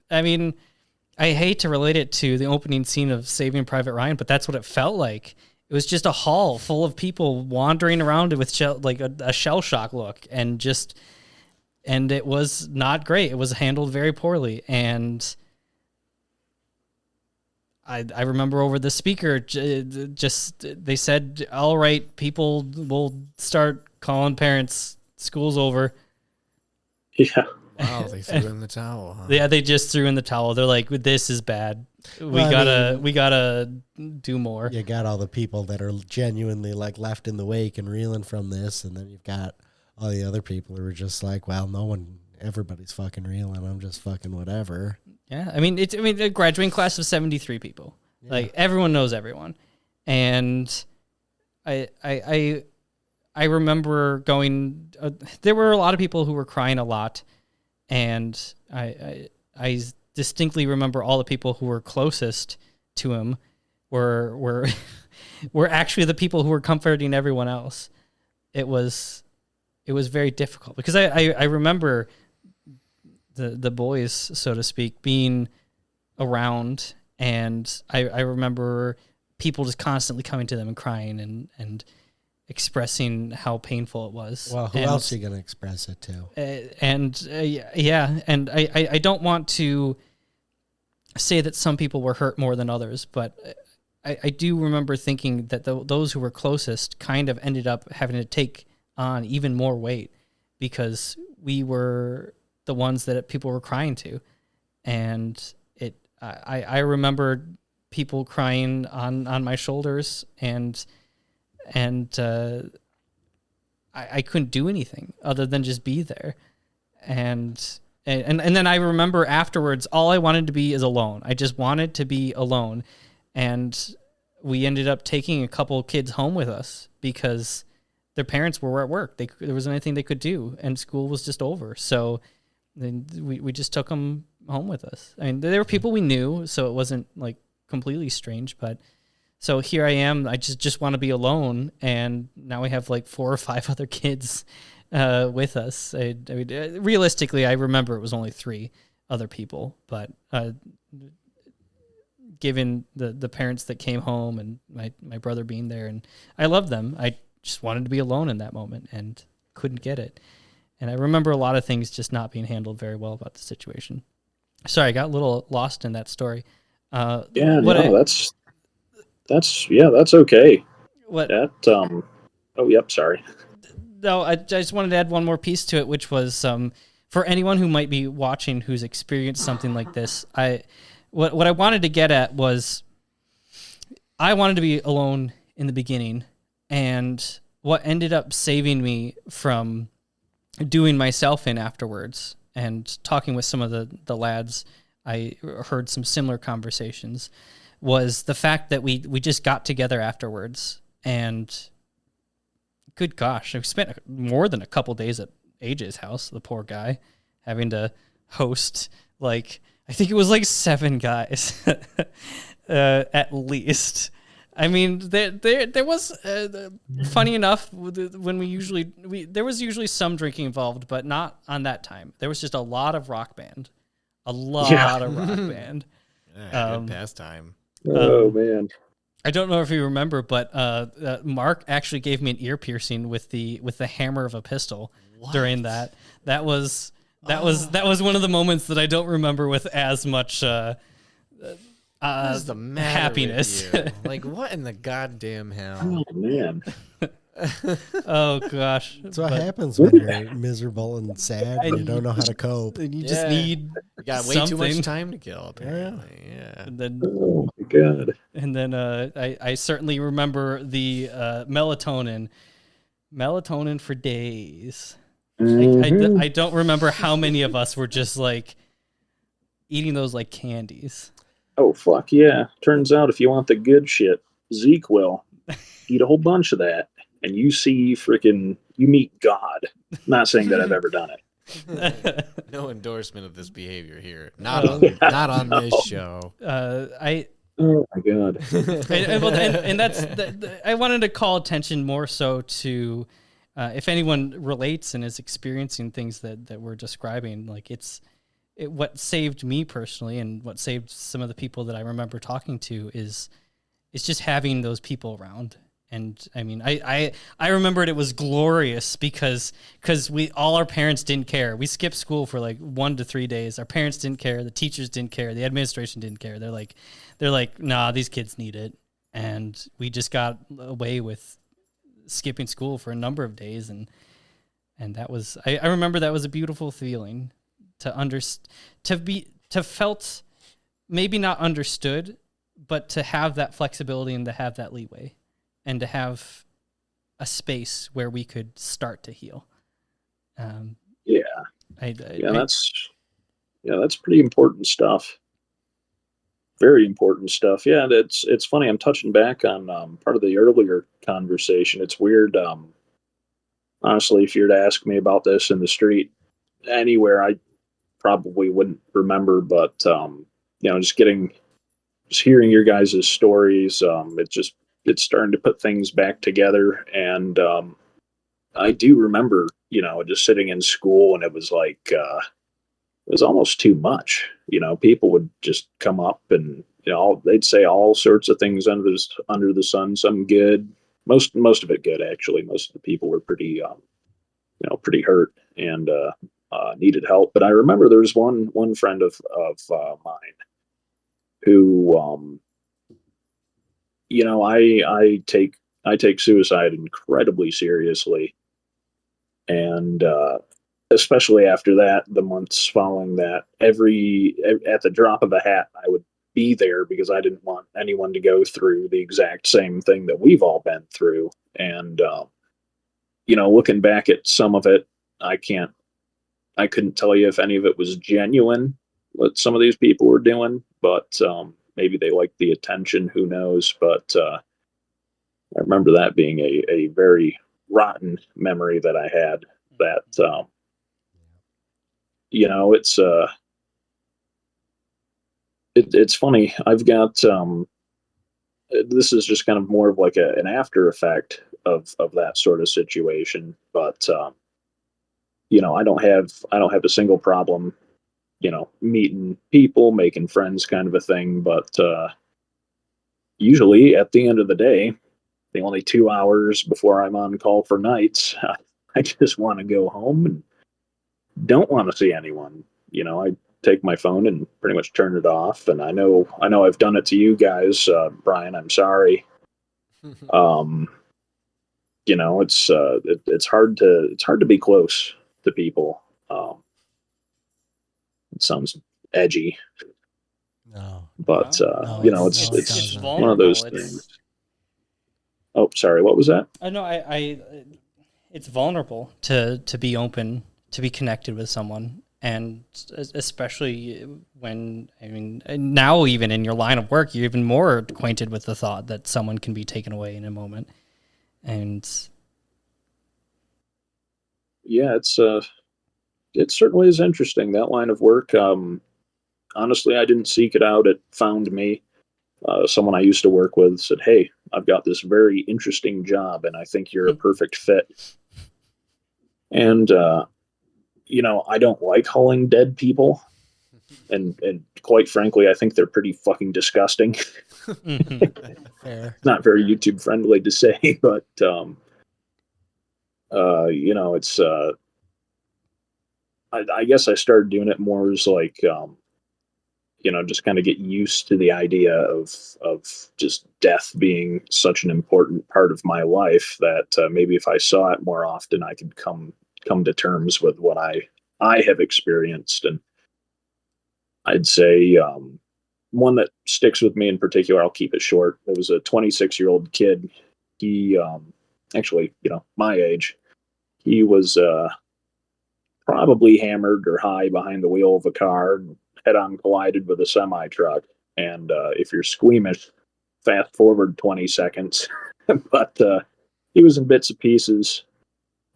S1: I mean, I hate to relate it to the opening scene of Saving Private Ryan, but that's what it felt like. It was just a hall full of people wandering around with a shell shock look, and it was not great. It was handled very poorly. And I remember over the speaker, they said, all right, people will start calling parents, school's over.
S3: Yeah.
S4: Wow, they threw in the towel. Huh?
S1: Yeah, they just threw in the towel. They're like, this is bad. We gotta do more.
S2: You got all the people that are genuinely like left in the wake and reeling from this, and then you've got all the other people who are just like, well, everybody's fucking reeling. I'm just fucking whatever.
S1: Yeah, I mean, a graduating class of 73 people. Yeah. Like, everyone knows everyone, and I remember going. There were a lot of people who were crying a lot, and I distinctly remember all the people who were closest to him were actually the people who were comforting everyone else. It was very difficult because I remember the boys, so to speak, being around, and I remember people just constantly coming to them and crying and expressing how painful it was.
S2: Well, who else are you going to express it to?
S1: Yeah, and I don't want to say that some people were hurt more than others, but I do remember thinking that those who were closest kind of ended up having to take on even more weight because we were the ones that people were crying to. And I remember people crying on my shoulders, and I couldn't do anything other than just be there. And then I remember afterwards, all I wanted to be is alone. I just wanted to be alone. And we ended up taking a couple of kids home with us because their parents were at work. There wasn't anything they could do, and school was just over. So then we just took them home with us. I mean, there were people we knew, so it wasn't like completely strange, but so here I am. I just want to be alone, and now we have like 4 or 5 other kids with us. I mean, realistically, I remember it was only 3 other people, but given the parents that came home and my brother being there, and I loved them, I just wanted to be alone in that moment and couldn't get it. And I remember a lot of things just not being handled very well about the situation. Sorry, I got a little lost in that story.
S3: Yeah,
S1: what
S3: no,
S1: I
S3: that's okay.
S1: what
S3: That oh yep, sorry.
S1: No, I just wanted to add one more piece to it, which was for anyone who might be watching who's experienced something like this. What I wanted to get at was I wanted to be alone in the beginning, and what ended up saving me from doing myself in afterwards and talking with some of the lads, I heard some similar conversations, was the fact that we just got together afterwards, and good gosh, I spent more than a couple days at AJ's house, the poor guy, having to host, like, I think it was like 7 guys at least. I mean, there was, funny enough, when there was usually some drinking involved, but not on that time. There was just a lot of rock band. A lot of rock band.
S4: Yeah, good pastime.
S3: Oh man.
S1: I don't know if you remember, but Mark actually gave me an ear piercing with the hammer of a pistol during that. That was one of the moments that I don't remember with as much
S4: What is the matter
S1: happiness.
S4: with you? Like, what in the goddamn hell?
S3: Oh man.
S1: Oh gosh,
S2: That's what happens when you're miserable and sad and you don't know how to cope.
S1: You just
S4: Yeah.
S1: need
S4: You got way too much
S1: something.
S4: time to kill, apparently. Yeah.
S1: And
S3: Oh my god.
S1: then I certainly remember the melatonin for days.
S3: Mhm.
S1: I don't remember how many of us were just like eating those like candies.
S3: Oh fuck yeah. Turns out if you want the good shit, Zeke will eat a whole bunch of that and you meet God. Not saying that I've ever done it.
S4: No endorsement of this behavior here.
S1: Oh.
S4: Not on this show.
S3: Oh my god.
S1: and that's I wanted to call attention more so to if anyone relates and is experiencing things that we're describing, like what saved me personally and what saved some of the people that I remember talking to is just having those people around. And I mean, I remembered it was glorious because all our parents didn't care. We skipped school for like 1 to 3 days. Our parents didn't care. The teachers didn't care. The administration didn't care. They're like, nah, these kids need it. And we just got away with skipping school for a number of days. And that was, I remember that was a beautiful feeling to felt maybe not understood, but to have that flexibility and to have that leeway and to have a space where we could start to heal.
S3: That's pretty important stuff. Very important stuff. Yeah, it's funny. I'm touching back on part of the earlier conversation. It's weird. Honestly, if you were to ask me about this in the street anywhere, I probably wouldn't remember. But just hearing your guys' stories, it's starting to put things back together. And I do remember, just sitting in school, and it was like it was almost too much. People would just come up and they'd say all sorts of things under the sun. Some good, most of it good actually. Most of the people were pretty pretty hurt and needed help. But I remember there was one friend of mine who I take suicide incredibly seriously, and especially after that, the months following that, at the drop of a hat, I would be there because I didn't want anyone to go through the exact same thing that we've all been through. And looking back at some of it, I couldn't tell you if any of it was genuine, what some of these people were doing, but maybe they liked the attention, who knows. But I remember that being a very rotten memory that I had. That it's funny. I've got this is just kind of more of like an after effect of that sort of situation. But I don't have a single problem, meeting people, making friends, kind of a thing. But usually at the end of the day, the only 2 hours before I'm on call for nights, I just want to go home and don't want to see anyone. I take my phone and pretty much turn it off. And I know I've done it to you guys, Brian. I'm sorry. Um, it's hard to be close to people. It sounds edgy,
S2: No.
S3: but
S2: No,
S3: it's
S2: no, it
S3: it's
S2: doesn't.
S3: one of those
S1: vulnerable.
S3: things. Oh, sorry. What was that?
S1: I know. It's vulnerable to be open, to be connected with someone, and especially when, I mean, now even in your line of work, you're even more acquainted with the thought that someone can be taken away in a moment. And
S3: Yeah, it certainly is interesting, that line of work. Honestly, I didn't seek it out; it found me. Someone I used to work with said, "Hey, I've got this very interesting job, and I think you're a perfect fit." And I don't like hauling dead people, and quite frankly, I think they're pretty fucking disgusting.
S2: Fair.
S3: Not very YouTube friendly to say, but it's I guess I started doing it more as like just kind of get used to the idea of just death being such an important part of my life that maybe if I saw it more often, I could come to terms with what I have experienced. And I'd say one that sticks with me in particular, I'll keep it short. There was a 26-year-old kid. He actually, my age. He was probably hammered or high behind the wheel of a car, head-on collided with a semi truck. And if you're squeamish, fast forward 20 seconds. But he was in bits and pieces,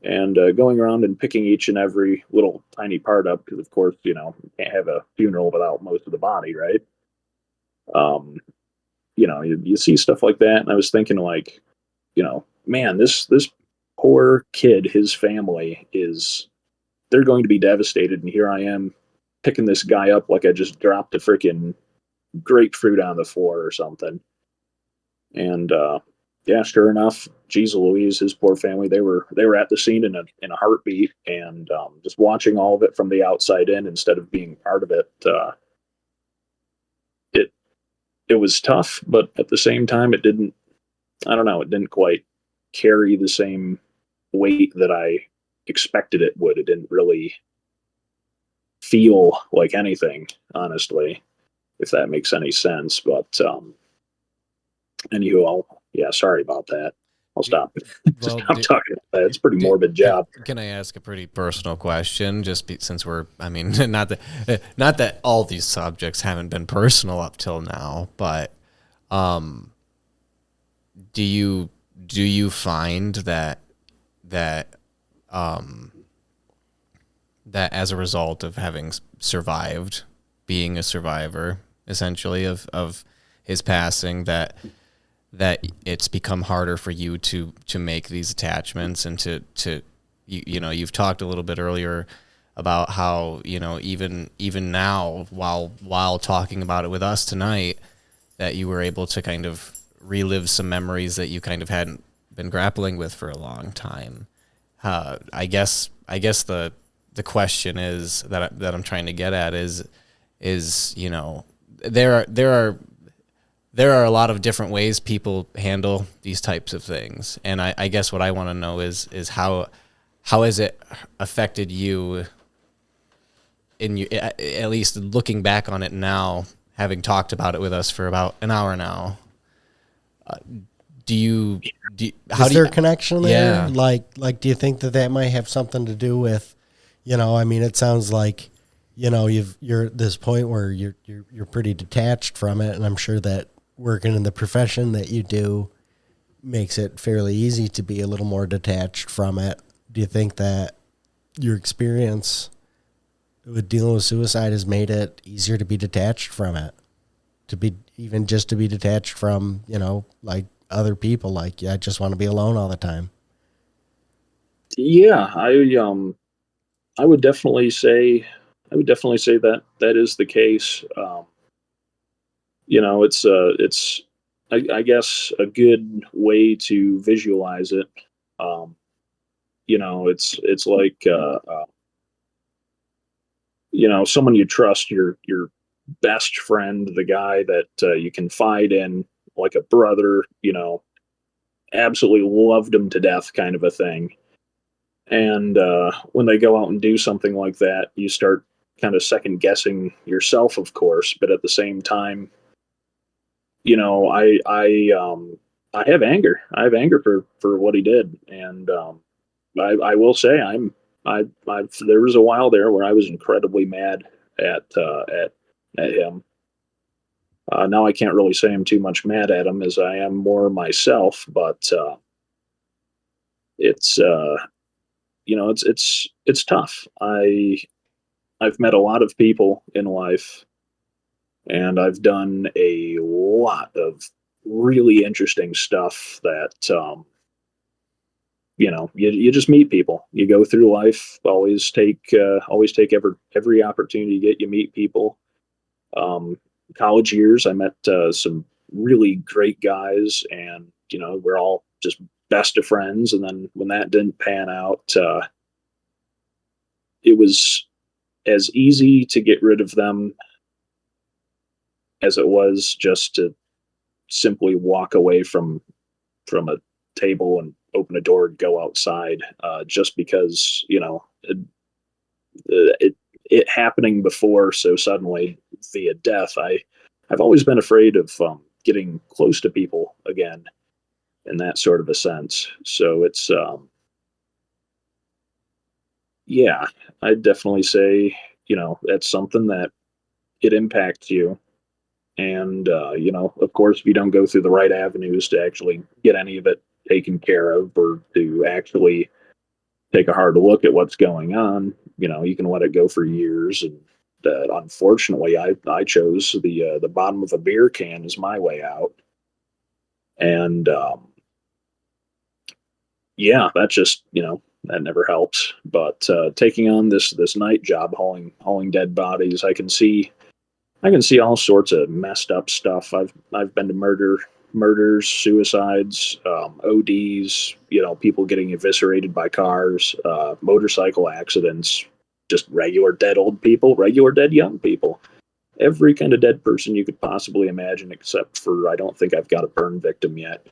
S3: and going around and picking each and every little tiny part up, because of course, you can't have a funeral without most of the body, right? You see stuff like that, and I was thinking, like, man, this poor kid, his family they're going to be devastated, and here I am picking this guy up like I just dropped a freaking grapefruit on the floor or something. And yeah, sure enough, Jesus Louise, his poor family, they were at the scene in a heartbeat, and just watching all of it from the outside in instead of being part of it. It was tough, but at the same time, it didn't. I don't know. It didn't quite carry the same weight that I expected it would. It didn't really feel like anything, honestly, if that makes any sense. But anywho, yeah, sorry about that. I'll stop.
S4: Well,
S3: Stop talking about that. It's a pretty morbid job.
S4: Can I ask a pretty personal question? Since I mean, not that all these subjects haven't been personal up till now, but do you find that as a result of having survived, being a survivor essentially of his passing, that it's become harder for you to make these attachments and to you've talked a little bit earlier about how even now while talking about it with us tonight, that you were able to kind of relive some memories that you kind of hadn't been grappling with for a long time. I guess the question is that I'm trying to get at is there are a lot of different ways people handle these types of things, and I guess what I want to know is how has it affected you in you, at least looking back on it now, having talked about it with us for about an hour now. Is there
S2: a connection there?
S4: Yeah.
S2: Like, do you think that might have something to do with, I mean, it sounds like, you're at this point where you're pretty detached from it, and I'm sure that working in the profession that you do makes it fairly easy to be a little more detached from it. Do you think that your experience with dealing with suicide has made it easier to be detached from it? To be detached from, like other people, like, I just want to be alone all the time.
S3: Yeah, I would definitely say that is the case. It's I guess a good way to visualize it. It's like someone you trust, your best friend, the guy that you confide in like a brother, absolutely loved him to death kind of a thing. And when they go out and do something like that, you start kind of second guessing yourself, of course, but at the same time, I have anger. I have anger for what he did, and I will say there was a while there where I was incredibly mad at him. Now I can't really say I'm too much mad at him as I am more myself, but it's it's tough. I've met a lot of people in life, and I've done a lot of really interesting stuff that you just meet people. You go through life, always take every opportunity you get. You meet people. College years, I met some really great guys, and we're all just best of friends. And then when that didn't pan out, it was as easy to get rid of them as it was just to simply walk away from a table and open a door and go outside, just because it happening before so suddenly via death. I've always been afraid of getting close to people again in that sort of a sense. So it's yeah, I'd definitely say that's something that it impacts you. And of course, if you don't go through the right avenues to actually get any of it taken care of, or to actually take a hard look at what's going on, you can let it go for years. And unfortunately, I chose the bottom of a beer can as my way out. And yeah, that just that never helps. But taking on this night job, hauling dead bodies, I can see all sorts of messed up stuff. I've been to murders, suicides, ODs, people getting eviscerated by cars, motorcycle accidents, just regular dead old people, regular dead young people. Every kind of dead person you could possibly imagine, except for I don't think I've got a burn victim yet.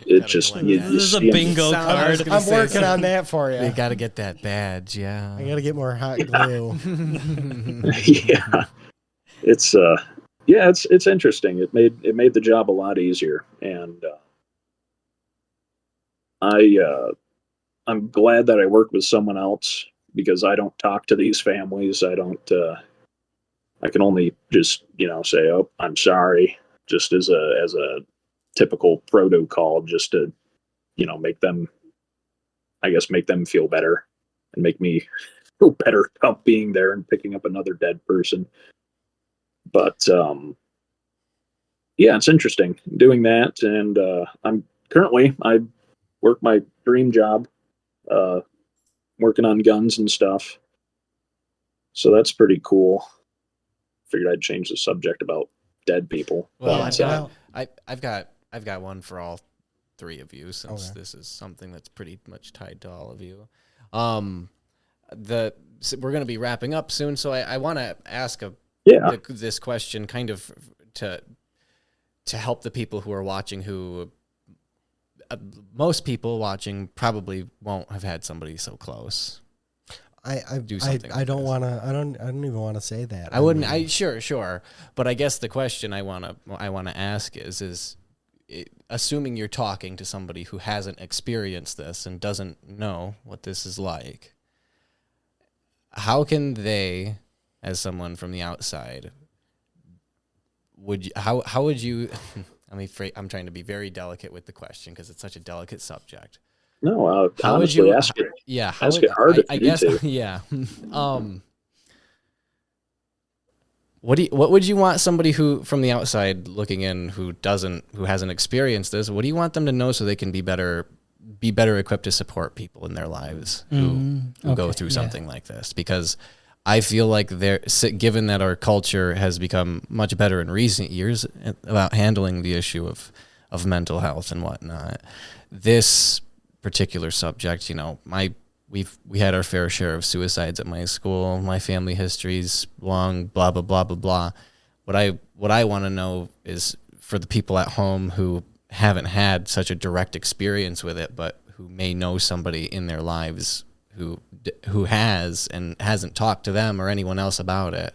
S3: It just
S4: This
S1: is a bingo card.
S2: I'm working on that for you.
S4: You got to get that badge, yeah.
S2: I got to get more hot glue.
S3: Yeah, it's interesting. It made the job a lot easier, and I'm glad that I work with someone else, because I don't talk to these families. I don't. I can only just say, "Oh, I'm sorry," just as a typical protocol, just to make them, I guess, make them feel better and make me feel better about being there and picking up another dead person. But yeah, it's interesting doing that. And I work my dream job, working on guns and stuff. So that's pretty cool. Figured I'd change the subject about dead people.
S4: Well,
S3: But,
S4: I've got one for all three of you, since
S2: Okay.
S4: this is something that's pretty much tied to all of you. We're going to be wrapping up soon, so I want to ask this question kind of to help the people who are watching, who most people watching probably won't have had somebody so close.
S2: I
S4: something like
S2: don't
S4: this.
S2: want to. I don't even want to say that.
S4: I wouldn't. Sure. But I guess the question I want to ask is assuming you're talking to somebody who hasn't experienced this and doesn't know what this is like, how can they, as someone from the outside, how would you? I'm trying to be very delicate with the question because it's such a delicate subject.
S3: no,
S4: How would
S3: honestly,
S4: you?
S3: ask it.
S4: Yeah,
S3: Ask it hard if
S4: I
S3: you
S4: guess.
S3: need to.
S4: Yeah. What would you want somebody who from the outside looking in who hasn't experienced this? What do you want them to know so they can be better equipped to support people in their lives who go through something like this? Because I feel like given that our culture has become much better in recent years about handling the issue of mental health and whatnot, this particular subject, my we had our fair share of suicides at my school. My family history's long, blah blah blah blah blah. What I want to know is for the people at home who haven't had such a direct experience with it, but who may know somebody in their lives who has and hasn't talked to them or anyone else about it.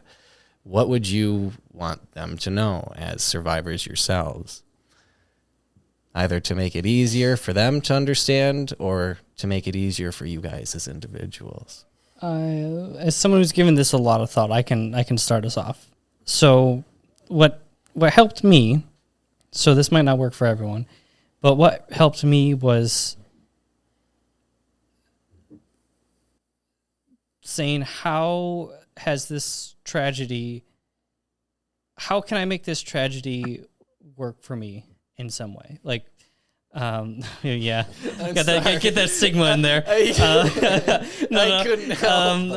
S4: What would you want them to know as survivors yourselves? Either to make it easier for them to understand or to make it easier for you guys as individuals.
S1: As someone who's given this a lot of thought, I can start us off. So what helped me, so this might not work for everyone, but what helped me was saying, how has this tragedy, how can I make this tragedy work for me in some way? Like, yeah, get that sigma in there.
S4: I couldn't help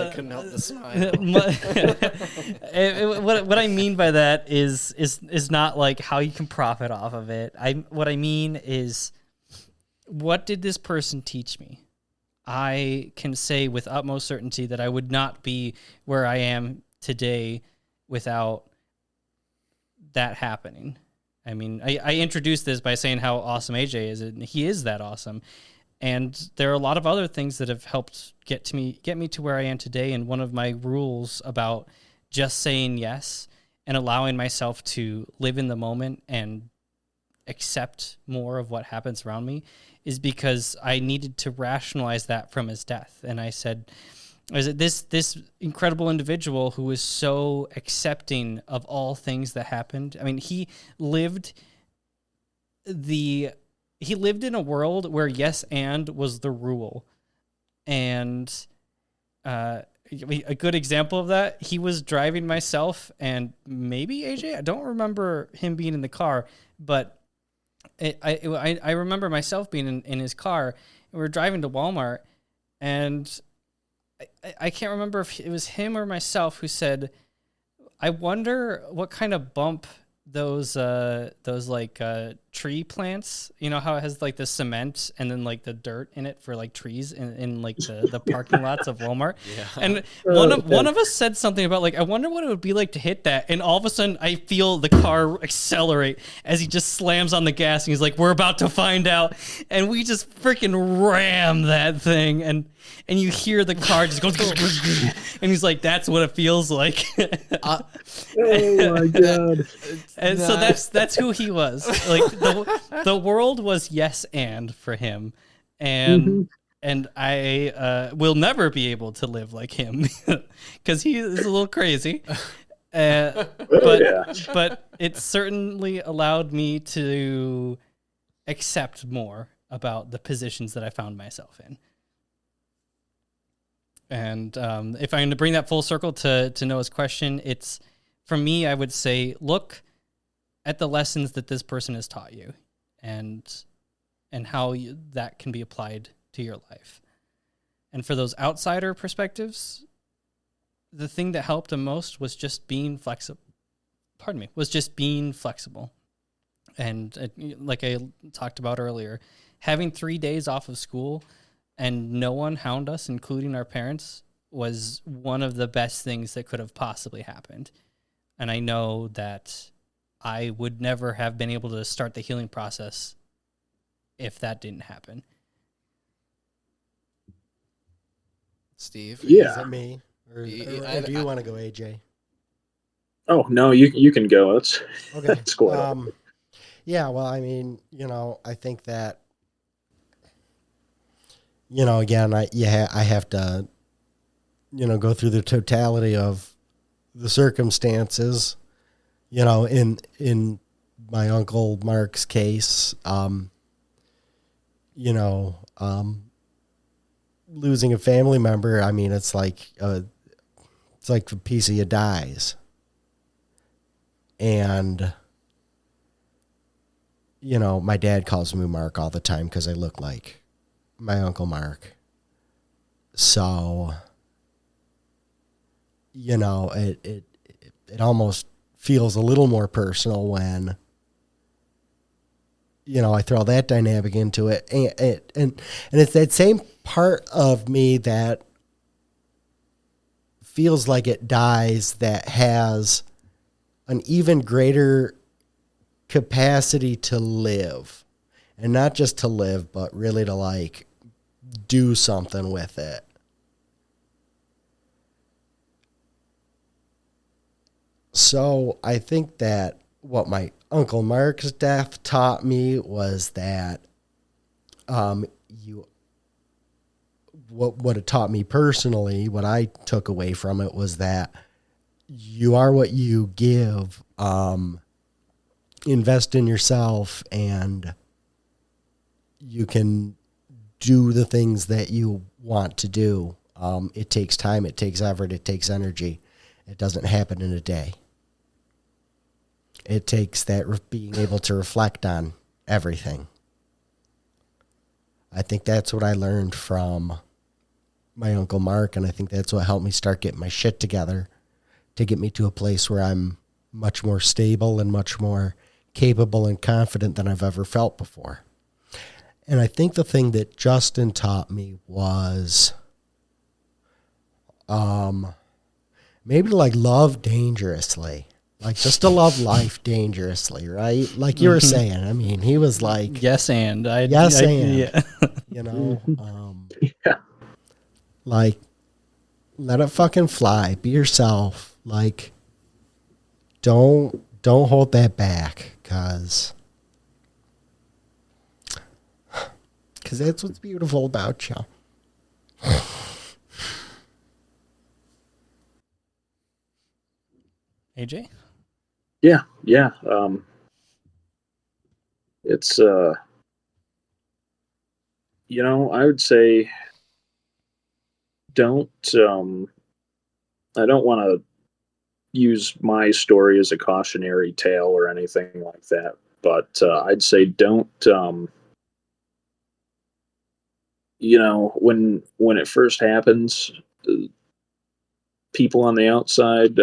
S4: the smile.
S1: What I mean by that is not like how you can profit off of it. What I mean is, what did this person teach me? I can say with utmost certainty that I would not be where I am today without that happening. I mean, I introduced this by saying how awesome AJ is, and he is that awesome. And there are a lot of other things that have helped get me to where I am today. And one of my rules about just saying yes and allowing myself to live in the moment and accept more of what happens around me is because I needed to rationalize that from his death. And I said, this incredible individual who was so accepting of all things that happened. I mean, he lived in a world where yes and was the rule. And a good example of that, he was driving myself and maybe AJ, I don't remember him being in the car, but I remember myself being in his car, and we were driving to Walmart, and I can't remember if it was him or myself who said, I wonder what kind of bump those like tree plants, you know how it has like the cement and then like the dirt in it for like trees in like the parking lots of Walmart. Yeah. And one of us said something about like, I wonder what it would be like to hit that. And all of a sudden I feel the car accelerate as he just slams on the gas and he's like, we're about to find out. And we just freaking ram that thing. And you hear the car just go, and he's like, that's what it feels like.
S3: Oh my God.
S1: And so that's who he was. Like the world was yes and for him. And I will never be able to live like him because he is a little crazy. But it certainly allowed me to accept more about the positions that I found myself in. And if I'm going to bring that full circle to Noah's question, it's, for me, I would say, look at the lessons that this person has taught you and how that can be applied to your life. And for those outsider perspectives, the thing that helped him most was just being flexible. And like I talked about earlier, having 3 days off of school and no one hound us, including our parents, was one of the best things that could have possibly happened. And I know that I would never have been able to start the healing process if that didn't happen.
S4: Steve?
S3: Yeah.
S2: Is that me? Or do you want to go, AJ?
S3: Oh, no, you can go. That's
S2: Okay.
S3: That's cool.
S2: Yeah, well, I mean, I think that, again, I have to, go through the totality of the circumstances, in my Uncle Mark's case, losing a family member. I mean, it's like a piece of you dies. And, my dad calls me Mark all the time because I look like my Uncle Mark. So, it almost feels a little more personal when, I throw that dynamic into it. And it's that same part of me that feels like it dies that has an even greater capacity to live. And not just to live, but really to like do something with it. So I think that what my Uncle Mark's death taught me was that what it taught me personally, what I took away from it was that you are what you give. Invest in yourself and you can do the things that you want to do. It takes time, it takes effort, it takes energy. It doesn't happen in a day. It takes that being able to reflect on everything. I think that's what I learned from my Uncle Mark, and I think that's what helped me start getting my shit together to get me to a place where I'm much more stable and much more capable and confident than I've ever felt before. And I think the thing that Justin taught me was maybe to like love dangerously. Like just to love life dangerously, right? Like you were saying. I mean, he was like
S1: Yes, and
S2: yeah. You know,
S3: Yeah.
S2: like let it fucking fly. Be yourself. Like don't hold that back, cause that's what's beautiful about you.
S1: AJ?
S3: Yeah. It's I would say don't I don't want to use my story as a cautionary tale or anything like that, but I'd say don't when it first happens, people on the outside,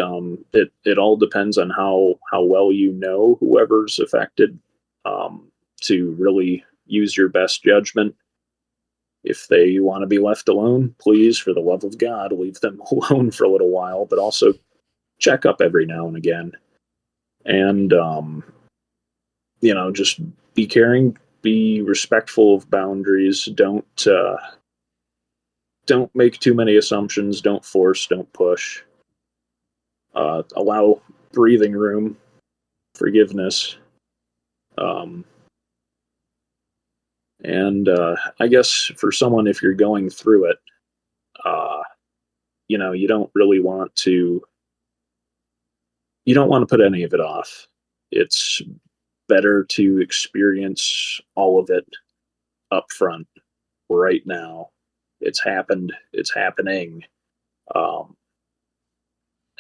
S3: it all depends on how well you know whoever's affected, to really use your best judgment. If they want to be left alone, please, for the love of God, leave them alone for a little while, but also check up every now and again. And, just be caring, be respectful of boundaries. Don't make too many assumptions. Don't force, don't push. Allow breathing room, forgiveness. And I guess for someone, if you're going through it, you don't really you don't want to put any of it off. It's better to experience all of it up front right now. It's happened. It's happening. Um,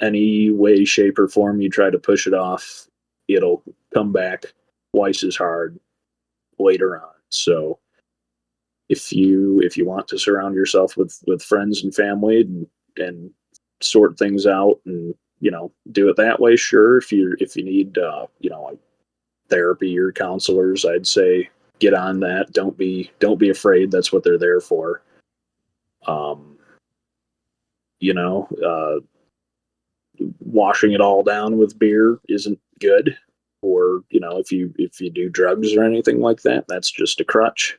S3: any way, shape, or form you try to push it off, it'll come back twice as hard later on. So if you want to surround yourself with friends and family and sort things out and do it that way, sure. If you need like therapy or counselors, I'd say get on that. Don't be afraid. That's what they're there for. Um, you know, uh, Washing it all down with beer isn't good. Or if you do drugs or anything like that, that's just a crutch.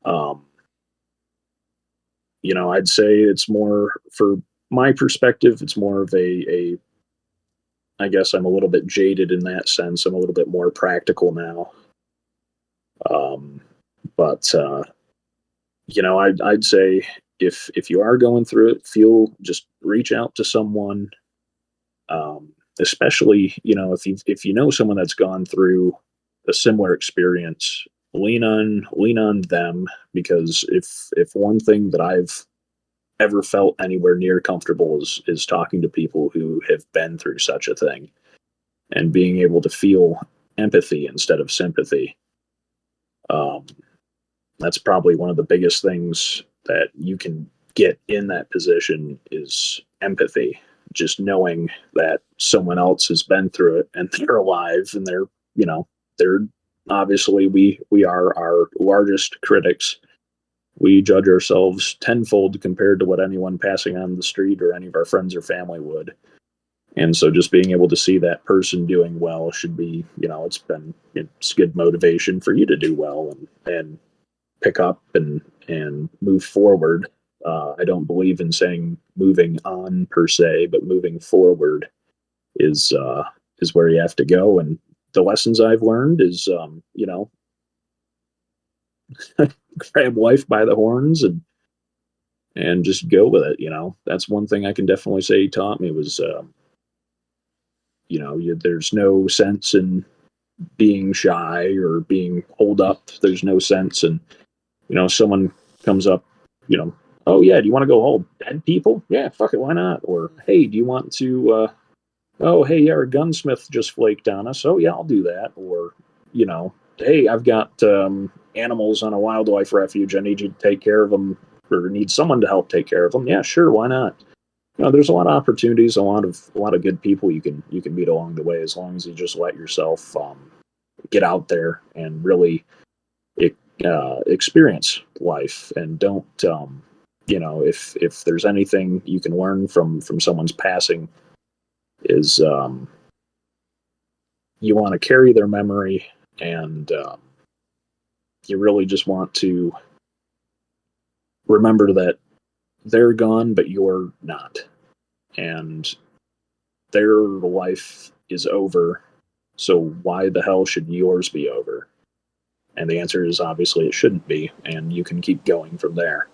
S3: Um, I'd say it's more, for my perspective, it's more of a I guess I'm a little bit jaded in that sense. I'm a little bit more practical now. Um, but I'd say if you are going through it, just reach out to someone. Especially if you know someone that's gone through a similar experience, lean on them, because if one thing that I've ever felt anywhere near comfortable is talking to people who have been through such a thing and being able to feel empathy instead of sympathy. Um, that's probably one of the biggest things that you can get in that position is empathy. Just knowing that someone else has been through it and they're alive and they're obviously we are our largest critics. we judge ourselves tenfold compared to what anyone passing on the street or any of our friends or family would. And so just being able to see that person doing well should be, it's good motivation for you to do well and pick up and move forward. I don't believe in saying moving on per se, but moving forward is where you have to go. And the lessons I've learned is, grab life by the horns and just go with it. That's one thing I can definitely say he taught me was, there's no sense in being shy or being holed up. There's no sense in, someone comes up, oh yeah, do you want to go hold dead people? Yeah, fuck it, why not? Or hey, do you want to? Oh hey, yeah, our gunsmith just flaked on us. Oh yeah, I'll do that. Or hey, I've got animals on a wildlife refuge. I need you to take care of them, or need someone to help take care of them. Yeah, sure, why not? There's a lot of opportunities, a lot of good people you can meet along the way, as long as you just let yourself get out there and really experience life, and don't if there's anything you can learn from someone's passing is you want to carry their memory, and you really just want to remember that they're gone but you're not, and their life is over, so why the hell should yours be over? And the answer is obviously it shouldn't be, and you can keep going from there.